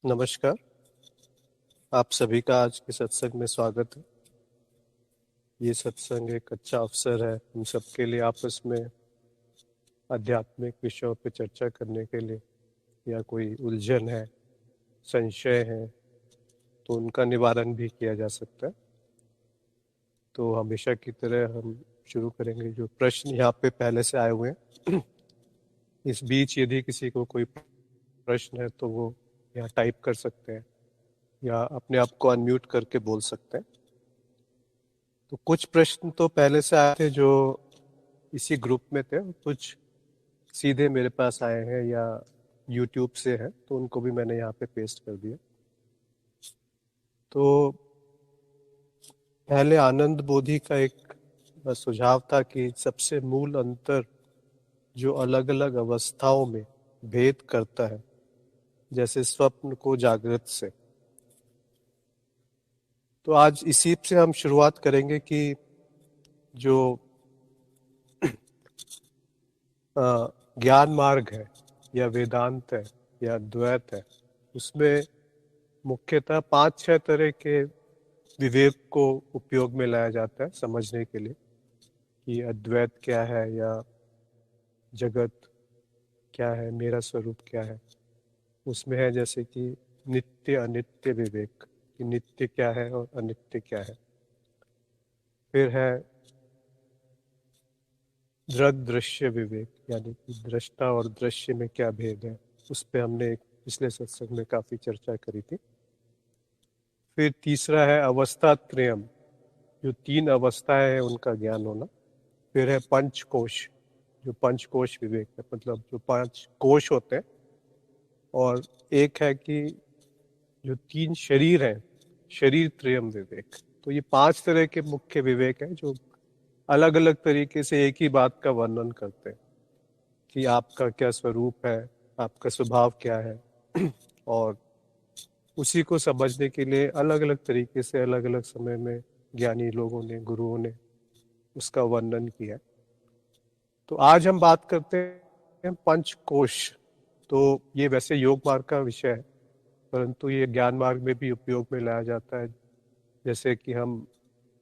नमस्कार। आप सभी का आज के सत्संग में स्वागत है। ये सत्संग एक अच्छा अवसर है हम सबके लिए आपस में आध्यात्मिक विषयों पर चर्चा करने के लिए, या कोई उलझन है, संशय है, तो उनका निवारण भी किया जा सकता है। तो हमेशा की तरह हम शुरू करेंगे। जो प्रश्न यहाँ पे पहले से आए हुए हैं, इस बीच यदि किसी को कोई प्रश्न है तो वो यहाँ टाइप कर सकते हैं या अपने आप को अनम्यूट करके बोल सकते हैं। तो कुछ प्रश्न तो पहले से आए थे जो इसी ग्रुप में थे, कुछ सीधे मेरे पास आए हैं या यूट्यूब से हैं, तो उनको भी मैंने यहाँ पे पेस्ट कर दिया। तो पहले आनंद बोधि का एक सुझाव था कि सबसे मूल अंतर जो अलग अलग अवस्थाओं में भेद करता है, जैसे स्वप्न को जागृत से, तो आज इसी से हम शुरुआत करेंगे कि जो ज्ञान मार्ग है या वेदांत है या द्वैत है, उसमें मुख्यतः 5-6 तरह के विवेक को उपयोग में लाया जाता है समझने के लिए कि अद्वैत क्या है या जगत क्या है, मेरा स्वरूप क्या है। उसमें है जैसे कि नित्य अनित्य विवेक, कि नित्य क्या है और अनित्य क्या है। फिर है दृग दृश्य विवेक, यानी कि दृष्टा और दृश्य में क्या भेद है। उस पर हमने एक पिछले सत्संग में काफी चर्चा करी थी। फिर तीसरा है अवस्था त्रयम, जो 3 अवस्थाएं हैं उनका ज्ञान होना। फिर है पंचकोश, जो पंचकोश विवेक है, मतलब जो 5 कोश होते हैं। और एक है कि जो 3 शरीर हैं, शरीर त्रयम विवेक। तो ये 5 तरह के मुख्य विवेक हैं जो अलग अलग तरीके से एक ही बात का वर्णन करते हैं कि आपका क्या स्वरूप है, आपका स्वभाव क्या है। और उसी को समझने के लिए अलग अलग तरीके से अलग अलग समय में ज्ञानी लोगों ने, गुरुओं ने उसका वर्णन किया। तो आज हम बात करते हैं पंचकोश। तो ये वैसे योग मार्ग का विषय है, परंतु ये ज्ञान मार्ग में भी उपयोग में लाया जाता है। जैसे कि हम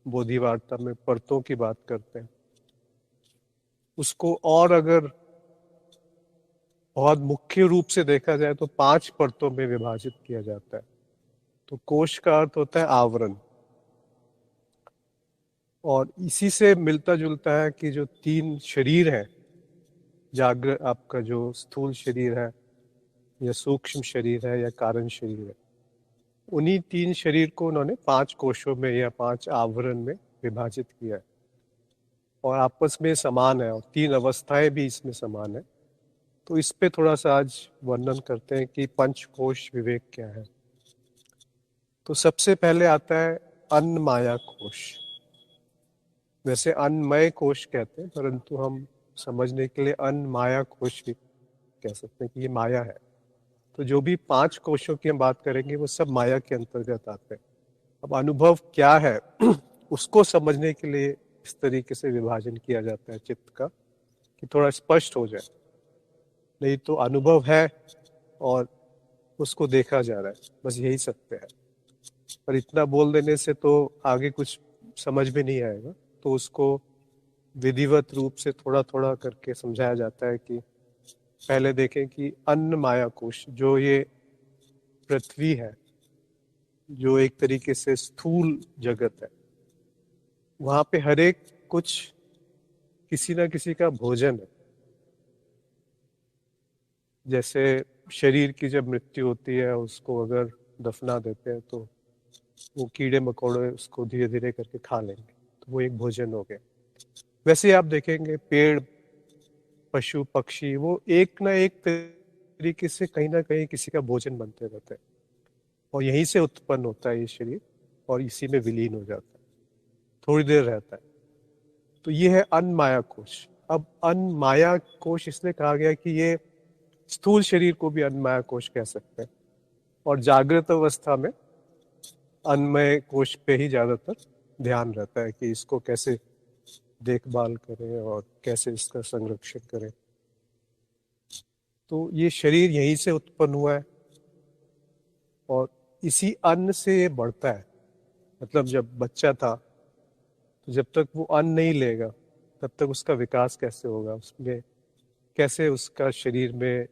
बोधि वार्ता में परतों की बात करते हैं, उसको और अगर बहुत मुख्य रूप से देखा जाए तो 5 परतों में विभाजित किया जाता है। तो कोश का अर्थ होता है आवरण, और इसी से मिलता जुलता है कि जो 3 शरीर हैं, जागृत आपका जो स्थूल शरीर है या सूक्ष्म शरीर है या कारण शरीर है, उन्हीं 3 शरीर को उन्होंने 5 कोशों में या 5 आवरण में विभाजित किया है और आपस में समान है, और 3 अवस्थाएं भी इसमें समान है। तो इस पे थोड़ा सा आज वर्णन करते हैं कि पंचकोश विवेक क्या है। तो सबसे पहले आता है अन्नमाया कोश। वैसे अन्नमय कोश कहते हैं, परंतु हम समझने के लिए अन्नमाया कोश भी कह सकते हैं कि ये माया है। तो जो भी 5 कोशों की हम बात करेंगे वो सब माया के अंतर्गत आते हैं। अब अनुभव क्या है उसको समझने के लिए इस तरीके से विभाजन किया जाता है चित्त का, कि थोड़ा स्पष्ट हो जाए। नहीं तो अनुभव है और उसको देखा जा रहा है, बस यही सत्य है। पर इतना बोल देने से तो आगे कुछ समझ में नहीं आएगा। तो उसको विधिवत रूप से थोड़ा थोड़ा करके समझाया जाता है कि पहले देखें कि अन्न माया कोश, जो ये पृथ्वी है, जो एक तरीके से स्थूल जगत है, वहां पे हर एक कुछ किसी ना किसी का भोजन है। जैसे शरीर की जब मृत्यु होती है, उसको अगर दफना देते हैं तो वो कीड़े मकोड़े उसको धीरे धीरे करके खा लेंगे, तो वो एक भोजन हो गया। वैसे आप देखेंगे पेड़, पशु, पक्षी, वो एक ना एक तरीके से कहीं ना कहीं किसी का भोजन बनते रहते हैं, और यहीं से उत्पन्न होता है ये शरीर और इसी में विलीन हो जाता है, थोड़ी देर रहता है। तो ये है अनमाया कोश। अब अनमाया कोश इसलिए कहा गया कि ये स्थूल शरीर को भी अनमाया कोश कह सकते हैं, और जागृत अवस्था में अन्नमय कोश पे ही ज्यादातर ध्यान रहता है कि इसको कैसे देखभाल करें और कैसे इसका संरक्षण करें। तो ये शरीर यहीं से उत्पन्न हुआ है, और इसी अन्न से ये बढ़ता है। मतलब जब बच्चा था तो जब तक वो अन्न नहीं लेगा तब तक उसका विकास कैसे होगा, उसमें कैसे उसका शरीर में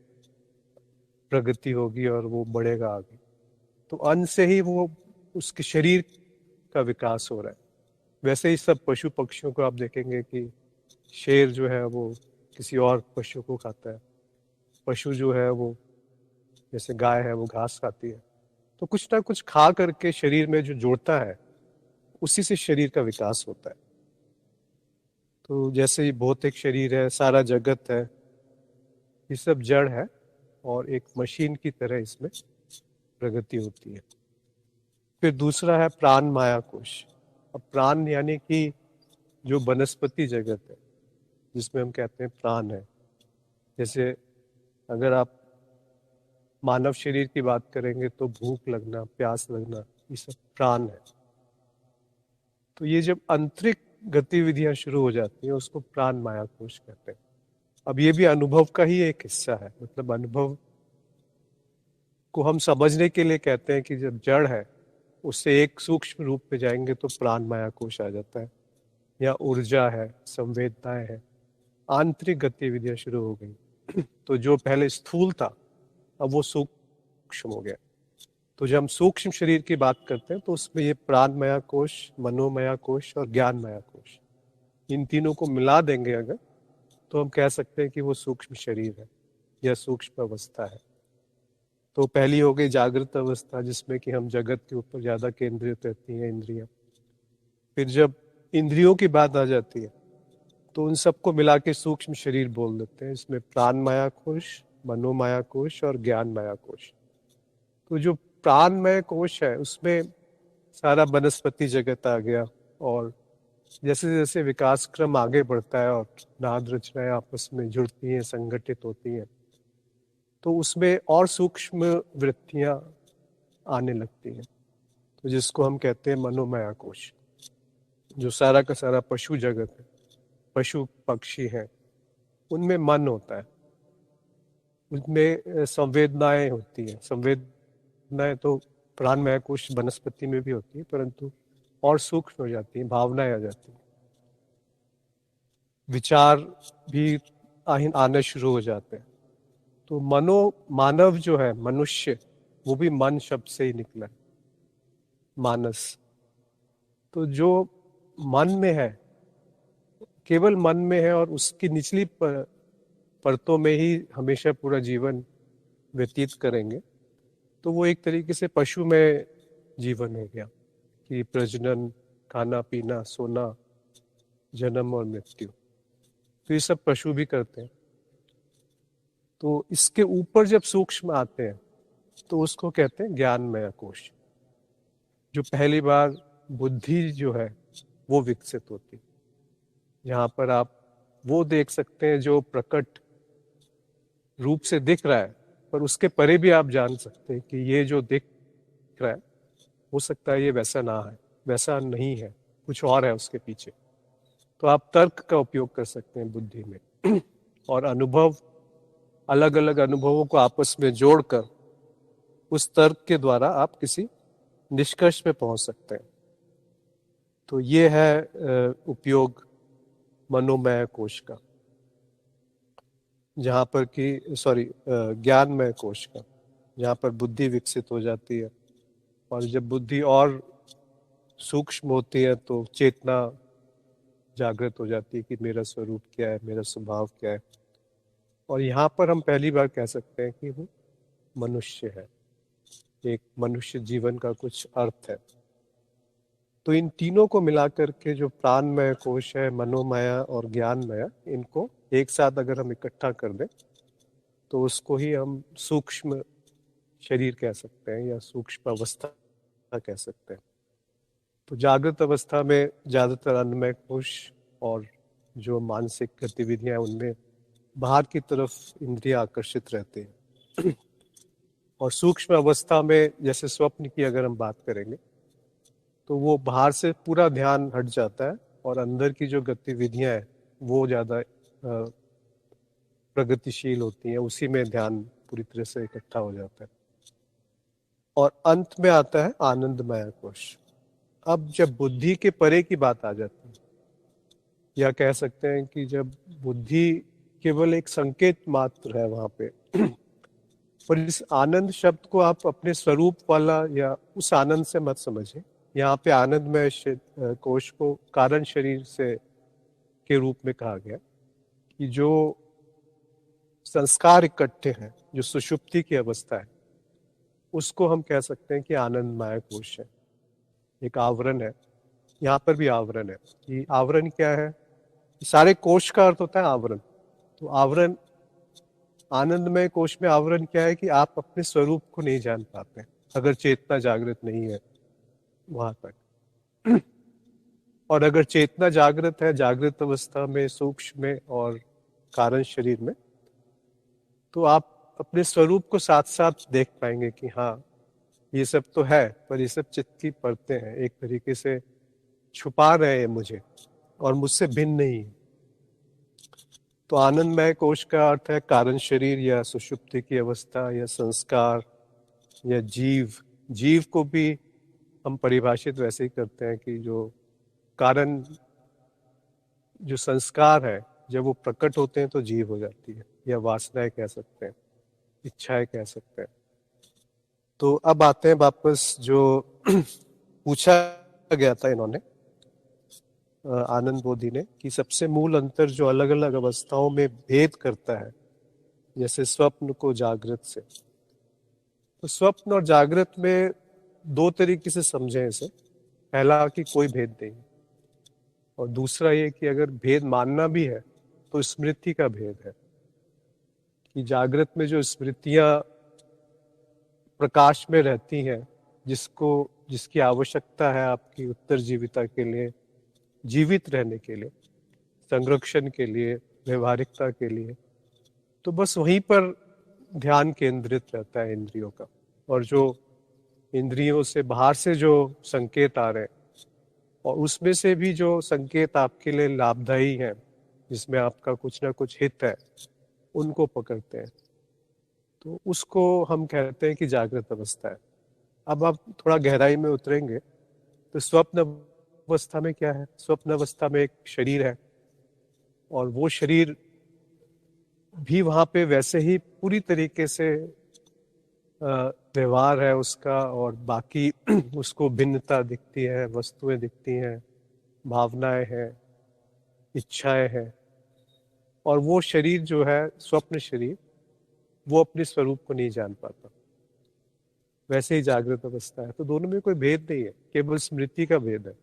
प्रगति होगी और वो बढ़ेगा आगे। तो अन्न से ही वो उसके शरीर का विकास हो रहा है। वैसे ही सब पशु पक्षियों को आप देखेंगे कि शेर जो है वो किसी और पशु को खाता है, पशु जो है वो जैसे गाय है वो घास खाती है। तो कुछ ना कुछ खा करके शरीर में जो जोड़ता है उसी से शरीर का विकास होता है। तो जैसे ये भौतिक शरीर है, सारा जगत है, ये सब जड़ है और एक मशीन की तरह इसमें प्रगति होती है। फिर दूसरा है प्राण माया कोश। अब प्राण यानी कि जो वनस्पति जगत है जिसमें हम कहते हैं प्राण है। जैसे अगर आप मानव शरीर की बात करेंगे तो भूख लगना, प्यास लगना, ये सब प्राण है। तो ये जब आंतरिक गतिविधियां शुरू हो जाती हैं उसको प्राण माया कोश कहते हैं। अब ये भी अनुभव का ही एक हिस्सा है। मतलब अनुभव को हम समझने के लिए कहते हैं कि जब जड़ है उससे एक सूक्ष्म रूप में जाएंगे तो प्राण माया कोश आ जाता है, या ऊर्जा है, संवेदनाएं है, आंतरिक गतिविधियां शुरू हो गई। तो जो पहले स्थूल था अब वो सूक्ष्म हो गया। तो जब हम सूक्ष्म शरीर की बात करते हैं तो उसमें ये प्राणमया कोश, मनोमया कोश और ज्ञानमया कोश, इन तीनों को मिला देंगे अगर तो हम कह सकते हैं कि वो सूक्ष्म शरीर है या सूक्ष्म अवस्था है। तो पहली हो गई जागृत अवस्था जिसमें कि हम जगत के ऊपर ज्यादा केंद्रित रहती हैं इंद्रियां। फिर जब इंद्रियों की बात आ जाती है तो उन सबको मिला के सूक्ष्म शरीर बोल देते हैं। इसमें प्राण माया कोश, मनोमाया कोश और ज्ञान माया कोश। तो जो प्राणमय कोश है उसमें सारा वनस्पति जगत आ गया, और जैसे जैसे विकास क्रम आगे बढ़ता है और नाद रचनाएं आपस में जुड़ती हैं, संगठित होती हैं, तो उसमें और सूक्ष्म वृत्तियां आने लगती हैं। तो जिसको हम कहते हैं मनोमया कोश। जो सारा का सारा पशु जगत है, पशु पक्षी है, उनमें मन होता है, उनमें संवेदनाएं होती हैं। संवेदनाएं तो प्राणमय कोश वनस्पति में भी होती है परंतु और सूक्ष्म हो जाती है, भावनाएं आ जाती हैं, विचार भी आने शुरू हो जाते हैं। तो मानव जो है, मनुष्य, वो भी मन शब्द से ही निकला है, मानस। तो जो मन में है, केवल मन में है और उसकी निचली परतों में ही हमेशा पूरा जीवन व्यतीत करेंगे, तो वो एक तरीके से पशु में जीवन हो गया कि प्रजनन, खाना पीना, सोना, जन्म और मृत्यु, तो ये सब पशु भी करते हैं। तो इसके ऊपर जब सूक्ष्म आते हैं तो उसको कहते हैं ज्ञानमय कोश। जो पहली बार बुद्धि जो है वो विकसित होती है, जहाँ पर आप वो देख सकते हैं जो प्रकट रूप से दिख रहा है, पर उसके परे भी आप जान सकते हैं कि ये जो दिख रहा है हो सकता है ये वैसा ना है, वैसा नहीं है, कुछ और है उसके पीछे। तो आप तर्क का उपयोग कर सकते हैं बुद्धि में और अनुभव, अलग अलग अनुभवों को आपस में जोड़कर उस तर्क के द्वारा आप किसी निष्कर्ष पे पहुंच सकते हैं। तो ये है उपयोग मनोमय कोश का, जहाँ पर कि ज्ञानमय कोश का, जहाँ पर बुद्धि विकसित हो जाती है। और जब बुद्धि और सूक्ष्म होती है तो चेतना जागृत हो जाती है कि मेरा स्वरूप क्या है, मेरा स्वभाव क्या है। और यहाँ पर हम पहली बार कह सकते हैं कि वो मनुष्य है, एक मनुष्य जीवन का कुछ अर्थ है। तो इन तीनों को मिलाकर के जो प्राणमय कोश है, मनोमया और ज्ञानमय, इनको एक साथ अगर हम इकट्ठा कर दें तो उसको ही हम सूक्ष्म शरीर कह सकते हैं या सूक्ष्म अवस्था कह सकते हैं। तो जागृत अवस्था में ज्यादातर अन्नमय कोश और जो मानसिक गतिविधियां हैं उनमें बाहर की तरफ इंद्रियां आकर्षित रहते हैं। और सूक्ष्म अवस्था में जैसे स्वप्न की अगर हम बात करेंगे तो वो बाहर से पूरा ध्यान हट जाता है और अंदर की जो गतिविधियां हैं वो ज्यादा प्रगतिशील होती हैं, उसी में ध्यान पूरी तरह से इकट्ठा हो जाता है। और अंत में आता है आनंदमय कोश। अब जब बुद्धि के परे की बात आ जाती है, या कह सकते हैं कि जब बुद्धि केवल एक संकेत मात्र है वहां पे, पर इस आनंद शब्द को आप अपने स्वरूप वाला या उस आनंद से मत समझिए। यहाँ पे आनंदमय कोश को कारण शरीर से के रूप में कहा गया, कि जो संस्कार इकट्ठे हैं, जो सुषुप्ति की अवस्था है, उसको हम कह सकते हैं कि आनंदमय कोश है, एक आवरण है। यहाँ पर भी आवरण है। कि आवरण क्या है? सारे कोश का अर्थ होता है आवरण। तो आवरण, आनंदमय कोश में आवरण क्या है? कि आप अपने स्वरूप को नहीं जान पाते अगर चेतना जागृत नहीं है वहां तक। और अगर चेतना जागृत है, जागृत अवस्था में, सूक्ष्म में और कारण शरीर में, तो आप अपने स्वरूप को साथ साथ देख पाएंगे कि हाँ, ये सब तो है, पर ये सब चित्त की परतें हैं, एक तरीके से छुपा रहे हैं मुझे और मुझसे भिन्न नहीं है। तो आनंदमय कोश का अर्थ है कारण शरीर या सुषुप्ति की अवस्था या संस्कार या जीव। जीव को भी हम परिभाषित वैसे ही करते हैं कि जो कारण, जो संस्कार है, जब वो प्रकट होते हैं तो जीव हो जाती है, या वासनाएं कह सकते हैं, इच्छाएं कह सकते हैं। तो अब आते हैं वापस जो पूछा गया था इन्होंने, आनंद बोधि ने, कि सबसे मूल अंतर जो अलग अलग अवस्थाओं में भेद करता है, जैसे स्वप्न को जागृत से। तो स्वप्न और जागृत में दो तरीके से समझें इसे। पहला कि कोई भेद नहीं, और दूसरा ये कि अगर भेद मानना भी है तो स्मृति का भेद है, कि जागृत में जो स्मृतियां प्रकाश में रहती हैं, जिसकी आवश्यकता है आपकी उत्तरजीविता के लिए, जीवित रहने के लिए, संरक्षण के लिए, व्यवहारिकता के लिए, तो बस वहीं पर ध्यान केंद्रित रहता है इंद्रियों का। और जो इंद्रियों से बाहर से जो संकेत आ रहे हैं, और उसमें से भी जो संकेत आपके लिए लाभदायी है, जिसमें आपका कुछ ना कुछ हित है, उनको पकड़ते हैं, तो उसको हम कहते हैं कि जागृत अवस्था है। अब आप थोड़ा गहराई में उतरेंगे तो स्वप्न अवस्था में क्या है? स्वप्न अवस्था में एक शरीर है, और वो शरीर भी वहां पे वैसे ही पूरी तरीके से व्यवहार है उसका, और बाकी उसको भिन्नता दिखती है, वस्तुएं दिखती हैं, भावनाएं हैं, इच्छाएं हैं। और वो शरीर जो है, स्वप्न शरीर, वो अपने स्वरूप को नहीं जान पाता। वैसे ही जागृत अवस्था है। तो दोनों में कोई भेद नहीं है, केवल स्मृति का भेद है।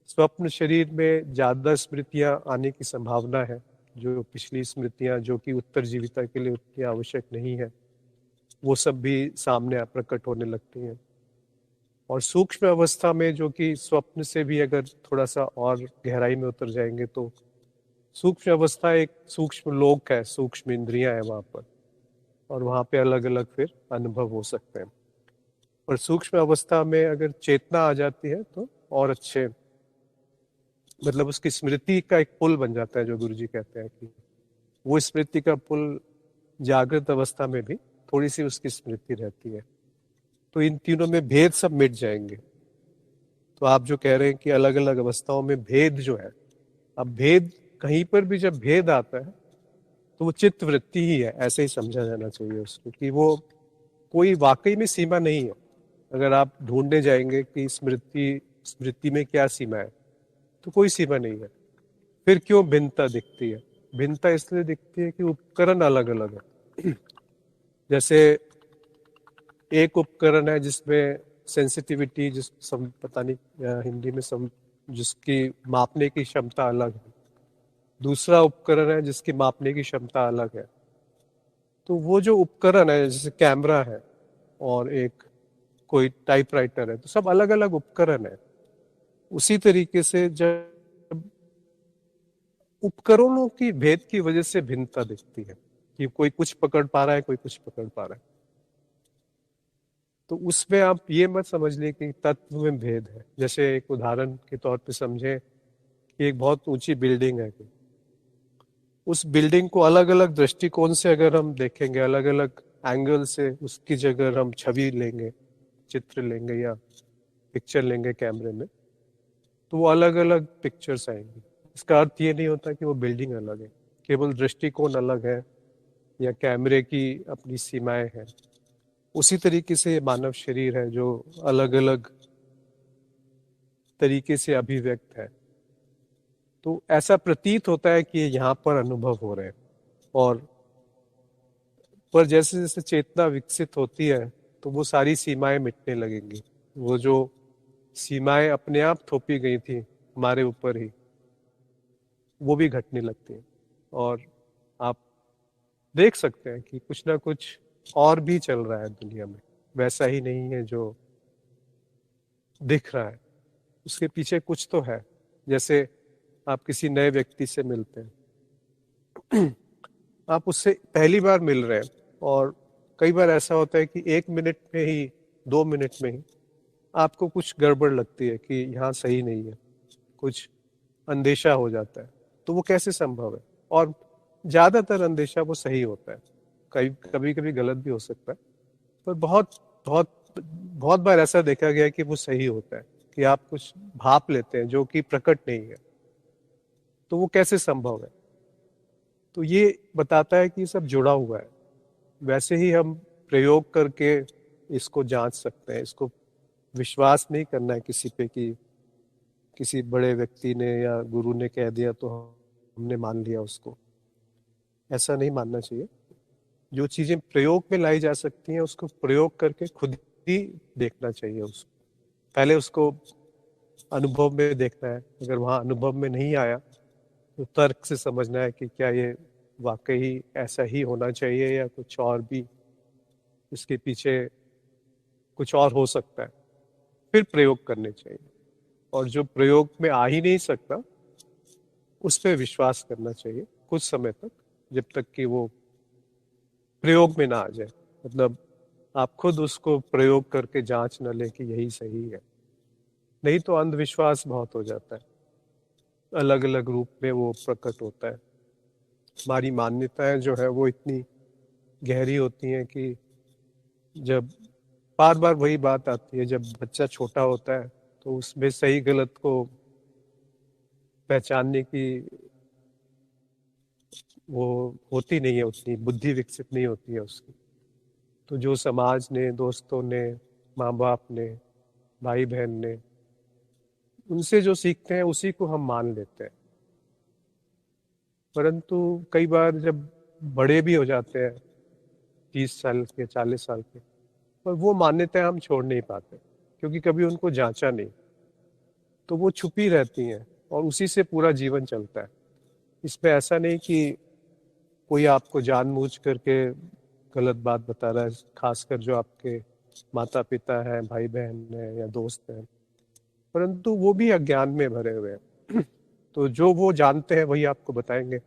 स्वप्न शरीर में ज्यादा स्मृतियां आने की संभावना है, जो पिछली स्मृतियां, जो कि उत्तरजीविता के लिए उतनी आवश्यक नहीं है, वो सब भी सामने प्रकट होने लगती हैं। और सूक्ष्म अवस्था में, जो कि स्वप्न से भी अगर थोड़ा सा और गहराई में उतर जाएंगे, तो सूक्ष्म अवस्था एक सूक्ष्म लोक है, सूक्ष्म इंद्रियां है वहां पर, और वहां पे अलग अलग फिर अनुभव हो सकते हैं। और सूक्ष्म अवस्था में अगर चेतना आ जाती है तो और अच्छे, मतलब उसकी स्मृति का एक पुल बन जाता है, जो गुरुजी कहते हैं कि वो स्मृति का पुल जागृत अवस्था में भी थोड़ी सी उसकी स्मृति रहती है। तो इन तीनों में भेद सब मिट जाएंगे। तो आप जो कह रहे हैं कि अलग अलग अवस्थाओं में भेद जो है, अब भेद कहीं पर भी जब भेद आता है तो वो चित्त वृत्ति ही है, ऐसे ही समझा जाना चाहिए उसको, कि वो कोई वाकई में सीमा नहीं है। अगर आप ढूंढने जाएंगे कि स्मृति में क्या सीमा है, तो कोई सीमा नहीं है। फिर क्यों भिन्नता दिखती है? भिन्नता इसलिए दिखती है कि उपकरण अलग अलग है। जैसे एक उपकरण है जिसमें सेंसिटिविटी, पता नहीं हिंदी में जिसकी मापने की क्षमता अलग है। दूसरा उपकरण है जिसकी मापने की क्षमता अलग है। तो वो जो उपकरण है, जैसे कैमरा है और एक कोई टाइपराइटर है, तो सब अलग अलग उपकरण है। उसी तरीके से जब उपकरणों की भेद की वजह से भिन्नता दिखती है, कि कोई कुछ पकड़ पा रहा है, कोई कुछ पकड़ पा रहा है, तो उसमें आप ये मत समझ लिए कि तत्व में भेद है। जैसे एक उदाहरण के तौर पे समझे कि एक बहुत ऊंची बिल्डिंग है, उस बिल्डिंग को अलग अलग दृष्टिकोण से अगर हम देखेंगे, अलग अलग एंगल से उसकी जगह हम छवि लेंगे, चित्र लेंगे या पिक्चर लेंगे कैमरे में, तो वो अलग अलग पिक्चर्स आएंगी। इसका अर्थ ये नहीं होता कि वो बिल्डिंग अलग है, केवल दृष्टिकोण अलग है या कैमरे की अपनी सीमाएं हैं। उसी तरीके से मानव शरीर है जो अलग अलग तरीके से अभिव्यक्त है। तो ऐसा प्रतीत होता है कि यहाँ पर अनुभव हो रहे हैं, और पर जैसे जैसे चेतना विकसित होती है तो वो सारी सीमाएं मिटने लगेंगी। वो जो सीमाएं अपने आप थोपी गई थी हमारे ऊपर ही, वो भी घटने लगती हैं। और आप देख सकते हैं कि कुछ ना कुछ और भी चल रहा है दुनिया में, वैसा ही नहीं है जो दिख रहा है, उसके पीछे कुछ तो है। जैसे आप किसी नए व्यक्ति से मिलते हैं, आप उससे पहली बार मिल रहे हैं, और कई बार ऐसा होता है कि 1 मिनट में ही 2 मिनट में ही आपको कुछ गड़बड़ लगती है कि यहाँ सही नहीं है, कुछ अंदेशा हो जाता है। तो वो कैसे संभव है? और ज्यादातर अंदेशा वो सही होता है, कभी कभी गलत भी हो सकता है, पर बहुत बहुत बहुत बार ऐसा देखा गया है कि वो सही होता है, कि आप कुछ भाप लेते हैं जो कि प्रकट नहीं है। तो वो कैसे संभव है? तो ये बताता है कि ये सब जुड़ा हुआ है। वैसे ही हम प्रयोग करके इसको जांच सकते हैं। इसको विश्वास नहीं करना है किसी पे कि किसी बड़े व्यक्ति ने या गुरु ने कह दिया तो हमने मान लिया उसको। ऐसा नहीं मानना चाहिए। जो चीजें प्रयोग में लाई जा सकती हैं उसको प्रयोग करके खुद ही देखना चाहिए। उसको पहले उसको अनुभव में देखना है। अगर वहां अनुभव में नहीं आया तो तर्क से समझना है कि क्या ये वाकई ऐसा ही होना चाहिए या कुछ और भी इसके पीछे कुछ और हो सकता है, फिर प्रयोग करने चाहिए। और जो प्रयोग में आ ही नहीं सकता उस पर विश्वास करना चाहिए कुछ समय तक, जब तक कि वो प्रयोग में ना आ जाए। मतलब आप खुद उसको प्रयोग करके जांच न लें कि यही सही है। नहीं तो अंधविश्वास बहुत हो जाता है, अलग अलग रूप में वो प्रकट होता है। हमारी मान्यताएं जो है वो इतनी गहरी होती हैं कि जब बार बार वही बात आती है, जब बच्चा छोटा होता है तो उसमें सही गलत को पहचानने की वो होती नहीं है, उतनी बुद्धि विकसित नहीं होती है उसकी। तो जो समाज ने, दोस्तों ने, माँ बाप ने, भाई बहन ने, उनसे जो सीखते हैं उसी को हम मान लेते हैं। परंतु कई बार जब बड़े भी हो जाते हैं, 30 साल के, 40 साल के, पर वो मान्यताएं हम छोड़ नहीं पाते क्योंकि कभी उनको जांचा नहीं। तो वो छुपी रहती हैं और उसी से पूरा जीवन चलता है। इसमें ऐसा नहीं कि कोई आपको जानबूझ करके गलत बात बता रहा है, खासकर जो आपके माता पिता हैं, भाई बहन हैं या दोस्त हैं, परंतु वो भी अज्ञान में भरे हुए हैं। तो जो वो जानते हैं वही आपको बताएंगे।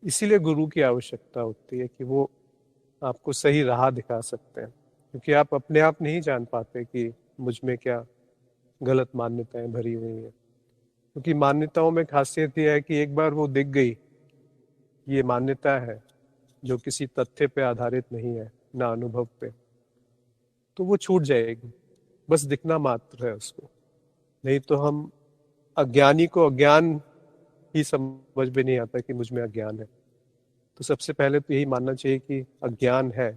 इसीलिए गुरु की आवश्यकता होती है कि वो आपको सही राह दिखा सकते हैं, क्योंकि आप अपने आप नहीं जान पाते कि मुझ में क्या गलत मान्यताएं भरी हुई हैं। क्योंकि मान्यताओं में खासियत यह है कि एक बार वो दिख गई, ये मान्यता है जो किसी तथ्य पे आधारित नहीं है, ना अनुभव पे, तो वो छूट जाएगी। बस दिखना मात्र है उसको। नहीं तो हम अज्ञानी को अज्ञान ही समझ में नहीं आता कि मुझ में अज्ञान है। तो सबसे पहले तो यही मानना चाहिए कि अज्ञान है,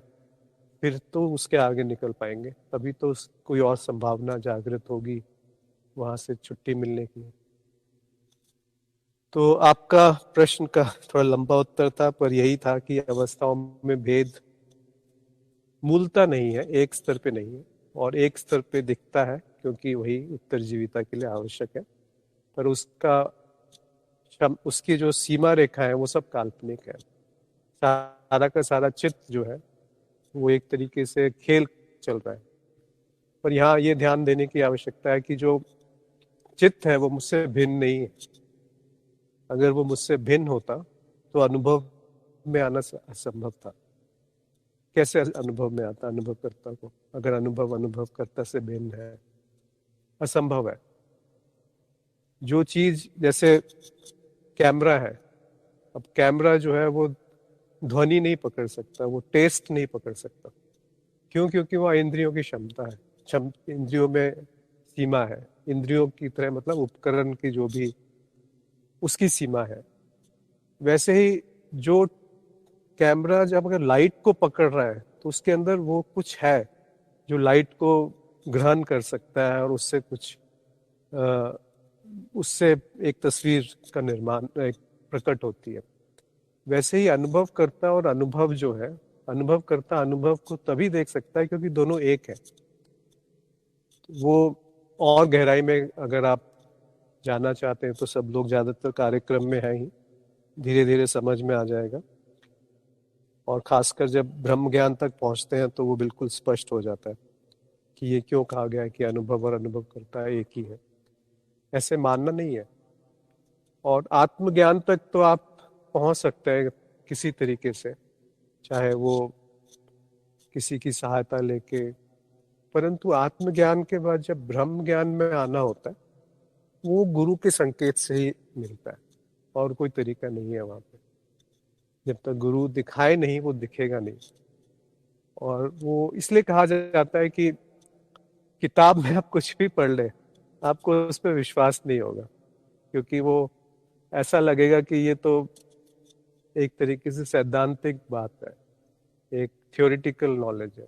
फिर तो उसके आगे निकल पाएंगे। तभी तो कोई और संभावना जागृत होगी वहां से छुट्टी मिलने की। तो आपका प्रश्न का थोड़ा लंबा उत्तर था, पर यही था कि अवस्थाओं में भेद मूलता नहीं है, एक स्तर पे नहीं है, और एक स्तर पे दिखता है क्योंकि वही उत्तरजीविता के लिए आवश्यक है। पर उसकी जो सीमा रेखा है वो सब काल्पनिक है। सारा का सारा चित्र जो है वो एक तरीके से खेल चल रहा है। पर यहाँ ये ध्यान देने की आवश्यकता है कि जो चित्त है वो मुझसे भिन्न नहीं है। अगर वो मुझसे भिन्न होता तो अनुभव में आना असंभव था। कैसे अनुभव में आता अनुभवकर्ता को, अगर अनुभवकर्ता से भिन्न है? असंभव है। जो चीज, जैसे कैमरा है, अब कैमरा जो है वो ध्वनि नहीं पकड़ सकता, वो टेस्ट नहीं पकड़ सकता। क्यों? क्योंकि वो इंद्रियों की क्षमता है। इंद्रियों में सीमा है, इंद्रियों की तरह मतलब उपकरण की जो भी उसकी सीमा है। वैसे ही जो कैमरा जब अगर लाइट को पकड़ रहा है तो उसके अंदर वो कुछ है जो लाइट को ग्रहण कर सकता है और उससे कुछ अ, उससे एक तस्वीर का निर्माण एक प्रकट होती है। वैसे ही अनुभव करता और अनुभव जो है, अनुभव करता अनुभव को तभी देख सकता है क्योंकि दोनों एक है। वो और गहराई में अगर आप जानना चाहते हैं तो सब लोग ज्यादातर कार्यक्रम में है ही, धीरे धीरे समझ में आ जाएगा। और खासकर जब ब्रह्म ज्ञान तक पहुंचते हैं तो वो बिल्कुल स्पष्ट हो जाता है कि ये क्यों कहा गया है कि अनुभव और अनुभव करता एक ही है। ऐसे मानना नहीं है। और आत्मज्ञान तक तो आप पहुंच सकते हैं किसी तरीके से, चाहे वो किसी की सहायता लेके, परंतु आत्मज्ञान के बाद जब ब्रह्म ज्ञान में आना होता है वो गुरु के संकेत से ही मिलता है और कोई तरीका नहीं है वहां पे। जब तक गुरु दिखाए नहीं वो दिखेगा नहीं। और वो इसलिए कहा जाता है कि किताब में आप कुछ भी पढ़ ले, आपको उस पर विश्वास नहीं होगा, क्योंकि वो ऐसा लगेगा कि ये तो एक तरीके से सैद्धांतिक बात है, एक थ्योरेटिकल नॉलेज है।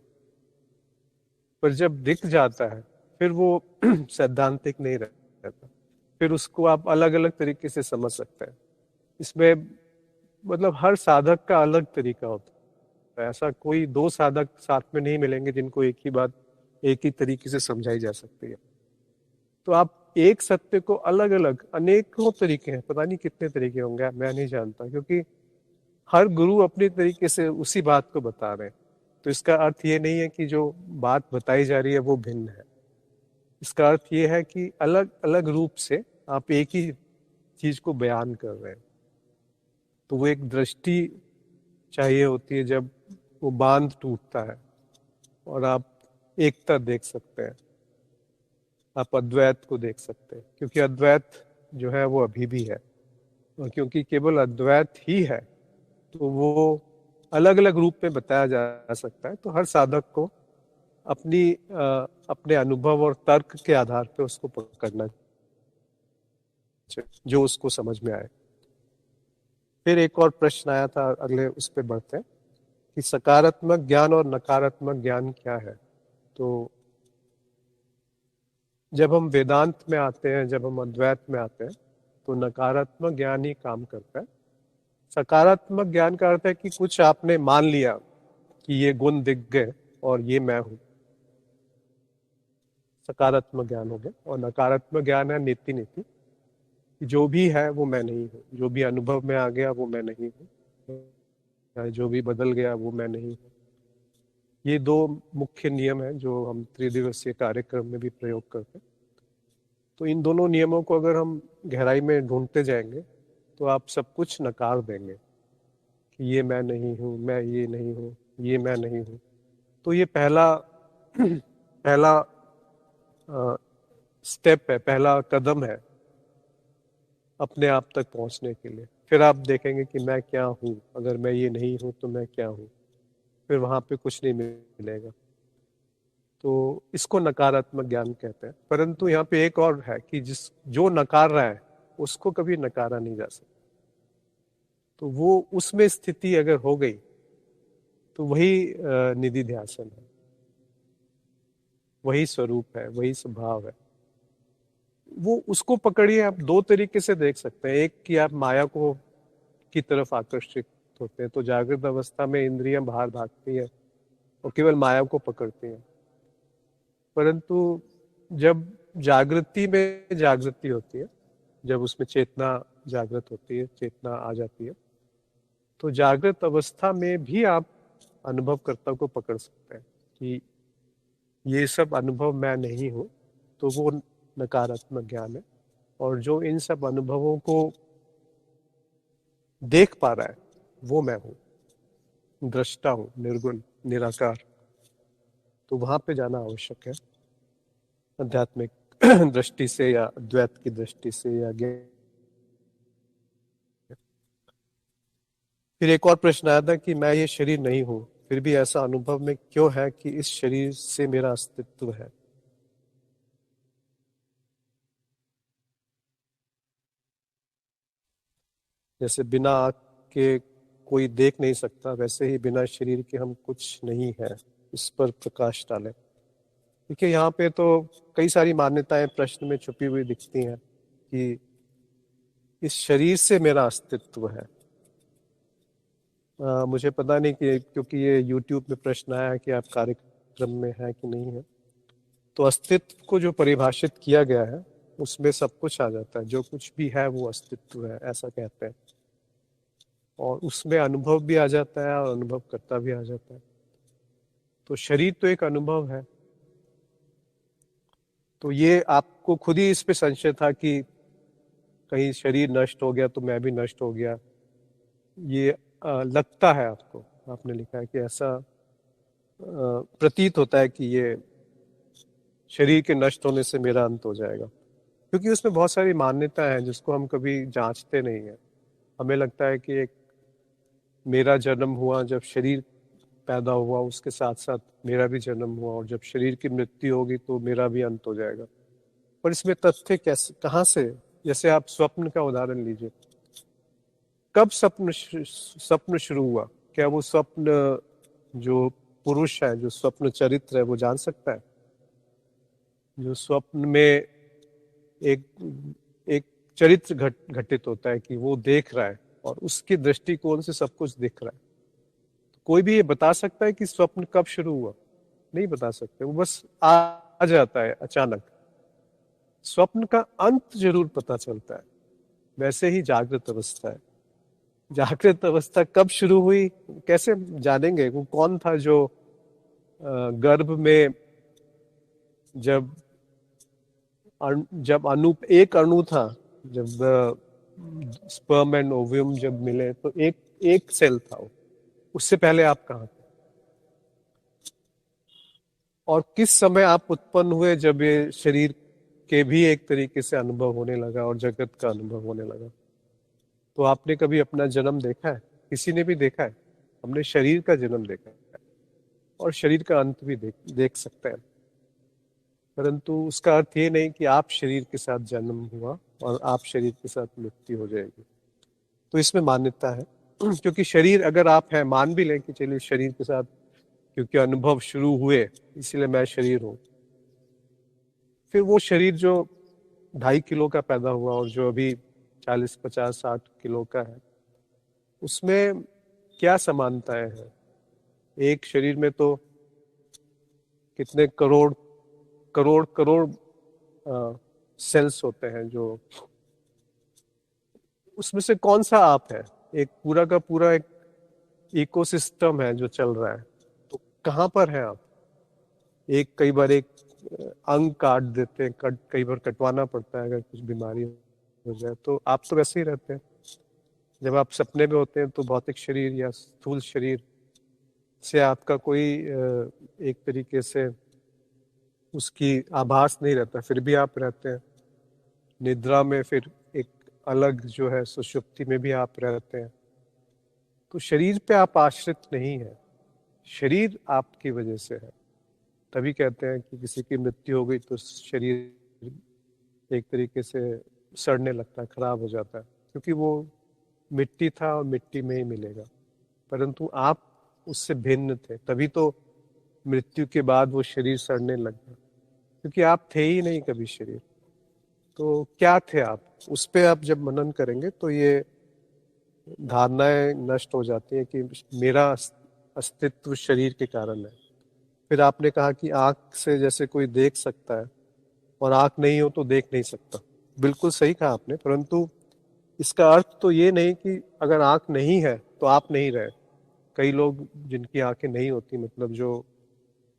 पर जब दिख जाता है फिर वो सैद्धांतिक नहीं रहता, फिर उसको आप अलग अलग तरीके से समझ सकते हैं। इसमें मतलब हर साधक का अलग तरीका होता है। ऐसा कोई दो साधक साथ में नहीं मिलेंगे जिनको एक ही बात एक ही तरीके से समझाई जा सकती है। तो आप एक सत्य को अलग अलग अनेकों तरीके हैं, पता नहीं कितने तरीके होंगे, मैं नहीं जानता, क्योंकि हर गुरु अपने तरीके से उसी बात को बता रहे हैं। तो इसका अर्थ ये नहीं है कि जो बात बताई जा रही है वो भिन्न है। इसका अर्थ ये है कि अलग अलग रूप से आप एक ही चीज को बयान कर रहे हैं। तो वो एक दृष्टि चाहिए होती है जब वो बांध टूटता है और आप एकता देख सकते हैं, आप अद्वैत को देख सकते हैं, क्योंकि अद्वैत जो है वो अभी भी है। और क्योंकि केवल अद्वैत ही है तो वो अलग अलग रूप में बताया जा सकता है। तो हर साधक को अपने अनुभव और तर्क के आधार पे उसको पकड़ना चाहिए जो उसको समझ में आए। फिर एक और प्रश्न आया था, अगले उस पे बढ़ते हैं कि सकारात्मक ज्ञान और नकारात्मक ज्ञान क्या है। तो जब हम वेदांत में आते हैं, जब हम अद्वैत में आते हैं, तो नकारात्मक ज्ञान ही काम करता है। सकारात्मक ज्ञान का अर्थ है कि कुछ आपने मान लिया कि ये गुण दिख गए और ये मैं हूं, सकारात्मक ज्ञान हो गया। और नकारात्मक ज्ञान है नीति नीति, कि जो भी है वो मैं नहीं हूँ, जो भी अनुभव में आ गया वो मैं नहीं हूँ, जो भी बदल गया वो मैं नहीं हूँ। ये दो मुख्य नियम हैं जो हम त्रिदिवसीय कार्यक्रम में भी प्रयोग करते हैं। तो इन दोनों नियमों को अगर हम गहराई में ढूंढते जाएंगे तो आप सब कुछ नकार देंगे कि ये मैं नहीं हूँ, मैं ये नहीं हूँ, ये मैं नहीं हूँ। तो ये पहला पहला स्टेप है, पहला कदम है अपने आप तक पहुंचने के लिए। फिर आप देखेंगे कि मैं क्या हूँ, अगर मैं ये नहीं हूँ तो मैं क्या हूँ, फिर वहां पे कुछ नहीं मिलेगा। तो इसको नकारात्मक ज्ञान कहते हैं। परंतु यहाँ पे एक और है कि जो नकार रहा है उसको कभी नकारा नहीं जा सकता। तो वो उसमें स्थिति अगर हो गई तो वही निधि ध्यासन है, वही स्वरूप है, वही स्वभाव है। वो उसको पकड़िए। आप दो तरीके से देख सकते हैं, एक कि आप माया को की तरफ आकर्षित होते हैं, तो जागृत अवस्था में इंद्रियां बाहर भागती है और केवल माया को पकड़ती हैं। परंतु जब जागृति में जागृति होती है, जब उसमें चेतना जागृत होती है, चेतना आ जाती है, तो जागृत अवस्था में भी आप अनुभवकर्ता को पकड़ सकते हैं कि ये सब अनुभव मैं नहीं हूँ। तो वो नकारात्मक ज्ञान है। और जो इन सब अनुभवों को देख पा रहा है वो मैं हूँ, दृष्टा हूँ, निर्गुण निराकार। तो वहां पे जाना आवश्यक है आध्यात्मिक दृष्टि से या अद्वैत की दृष्टि से या ज्ञान। फिर एक और प्रश्न आया था कि मैं ये शरीर नहीं हूँ, फिर भी ऐसा अनुभव में क्यों है कि इस शरीर से मेरा अस्तित्व है। जैसे बिना आँख के कोई देख नहीं सकता, वैसे ही बिना शरीर के हम कुछ नहीं है। इस पर प्रकाश डालें। देखिए यहाँ पे तो कई सारी मान्यताएं प्रश्न में छुपी हुई दिखती हैं कि इस शरीर से मेरा अस्तित्व है। मुझे पता नहीं कि क्योंकि ये YouTube में प्रश्न आया है कि आप कार्यक्रम में है कि नहीं है, तो अस्तित्व को जो परिभाषित किया गया है उसमें सब कुछ आ जाता है। जो कुछ भी है वो अस्तित्व है, ऐसा कहते हैं। और उसमें अनुभव भी आ जाता है और अनुभव करता भी आ जाता है। तो शरीर तो एक अनुभव है। तो ये आपको खुद ही इस पे संशय था कि कहीं शरीर नष्ट हो गया तो मैं भी नष्ट हो गया, ये लगता है आपको। आपने लिखा है कि ऐसा प्रतीत होता है कि ये शरीर के नष्ट होने से मेरा अंत हो जाएगा, क्योंकि उसमें बहुत सारी मान्यता है जिसको हम कभी जांचते नहीं है। हमें लगता है कि एक मेरा जन्म हुआ, जब शरीर पैदा हुआ उसके साथ साथ मेरा भी जन्म हुआ, और जब शरीर की मृत्यु होगी तो मेरा भी अंत हो जाएगा। पर इसमें तथ्य कैसे, कहाँ से? जैसे आप स्वप्न का उदाहरण लीजिए। कब स्वप्न शुरू हुआ? क्या वो स्वप्न जो पुरुष है, जो स्वप्न चरित्र है, वो जान सकता है? जो स्वप्न में एक एक चरित्र घटित होता है कि वो देख रहा है और उसके दृष्टिकोण से सब कुछ दिख रहा है। तो कोई भी ये बता सकता है कि स्वप्न कब शुरू हुआ? नहीं बता सकते। वो बस आ जाता है अचानक। स्वप्न का अंत जरूर पता चलता है। वैसे ही जागृत अवस्था है। जागृत अवस्था कब शुरू हुई कैसे जानेंगे? वो कौन था जो गर्भ में जब एक अणु था, जब स्पर्म एंड ओव्यूम जब मिले तो एक सेल था वो। उससे पहले आप कहाँ थे? और किस समय आप उत्पन्न हुए जब ये शरीर के भी एक तरीके से अनुभव होने लगा और जगत का अनुभव होने लगा? तो आपने कभी अपना जन्म देखा है? किसी ने भी देखा है? हमने शरीर का जन्म देखा है और शरीर का अंत भी देख सकते हैं, परंतु उसका अर्थ ये नहीं कि आप शरीर के साथ जन्म हुआ और आप शरीर के साथ मृत्यु हो जाएगी। तो इसमें मान्यता है। क्योंकि शरीर अगर आप हैं, मान भी लें कि चलिए शरीर के साथ क्योंकि अनुभव शुरू हुए इसलिए मैं शरीर हूं, फिर वो शरीर जो 2.5 किलो का पैदा हुआ और जो अभी 40, 50, 60 किलो का है, उसमें क्या समानताएं हैं? एक शरीर में तो कितने करोड़ करोड़ करोड़ सेल्स होते हैं, जो उसमें से कौन सा आप है? एक पूरा का पूरा एक इकोसिस्टम है जो चल रहा है। तो कहाँ पर है आप? कई बार एक अंग काट देते हैं, कई बार कटवाना पड़ता है अगर कुछ बीमारी हो जाए। तो आप तो वैसे ही रहते हैं। जब आप सपने में होते हैं तो भौतिक शरीर या स्थूल शरीर से आपका कोई एक तरीके से उसकी आभास नहीं रहता, फिर भी आप रहते हैं। निद्रा में फिर एक अलग जो है सुषुप्ति में भी आप रहते हैं। तो शरीर पे आप आश्रित नहीं है, शरीर आपकी वजह से है। तभी कहते हैं कि किसी की मृत्यु हो गई तो शरीर एक तरीके से सड़ने लगता है, खराब हो जाता है, क्योंकि वो मिट्टी था और मिट्टी में ही मिलेगा। परंतु आप उससे भिन्न थे, तभी तो मृत्यु के बाद वो शरीर सड़ने लग गया, क्योंकि आप थे ही नहीं कभी शरीर। तो क्या थे आप? उस पे आप जब मनन करेंगे तो ये धारणाएं नष्ट हो जाती है कि मेरा अस्तित्व शरीर के कारण है। फिर आपने कहा कि आंख से जैसे कोई देख सकता है और आंख नहीं हो तो देख नहीं सकता। बिल्कुल सही कहा आपने, परंतु इसका अर्थ तो ये नहीं कि अगर आंख नहीं है तो आप नहीं रहे। कई लोग जिनकी आंखें नहीं होती, मतलब जो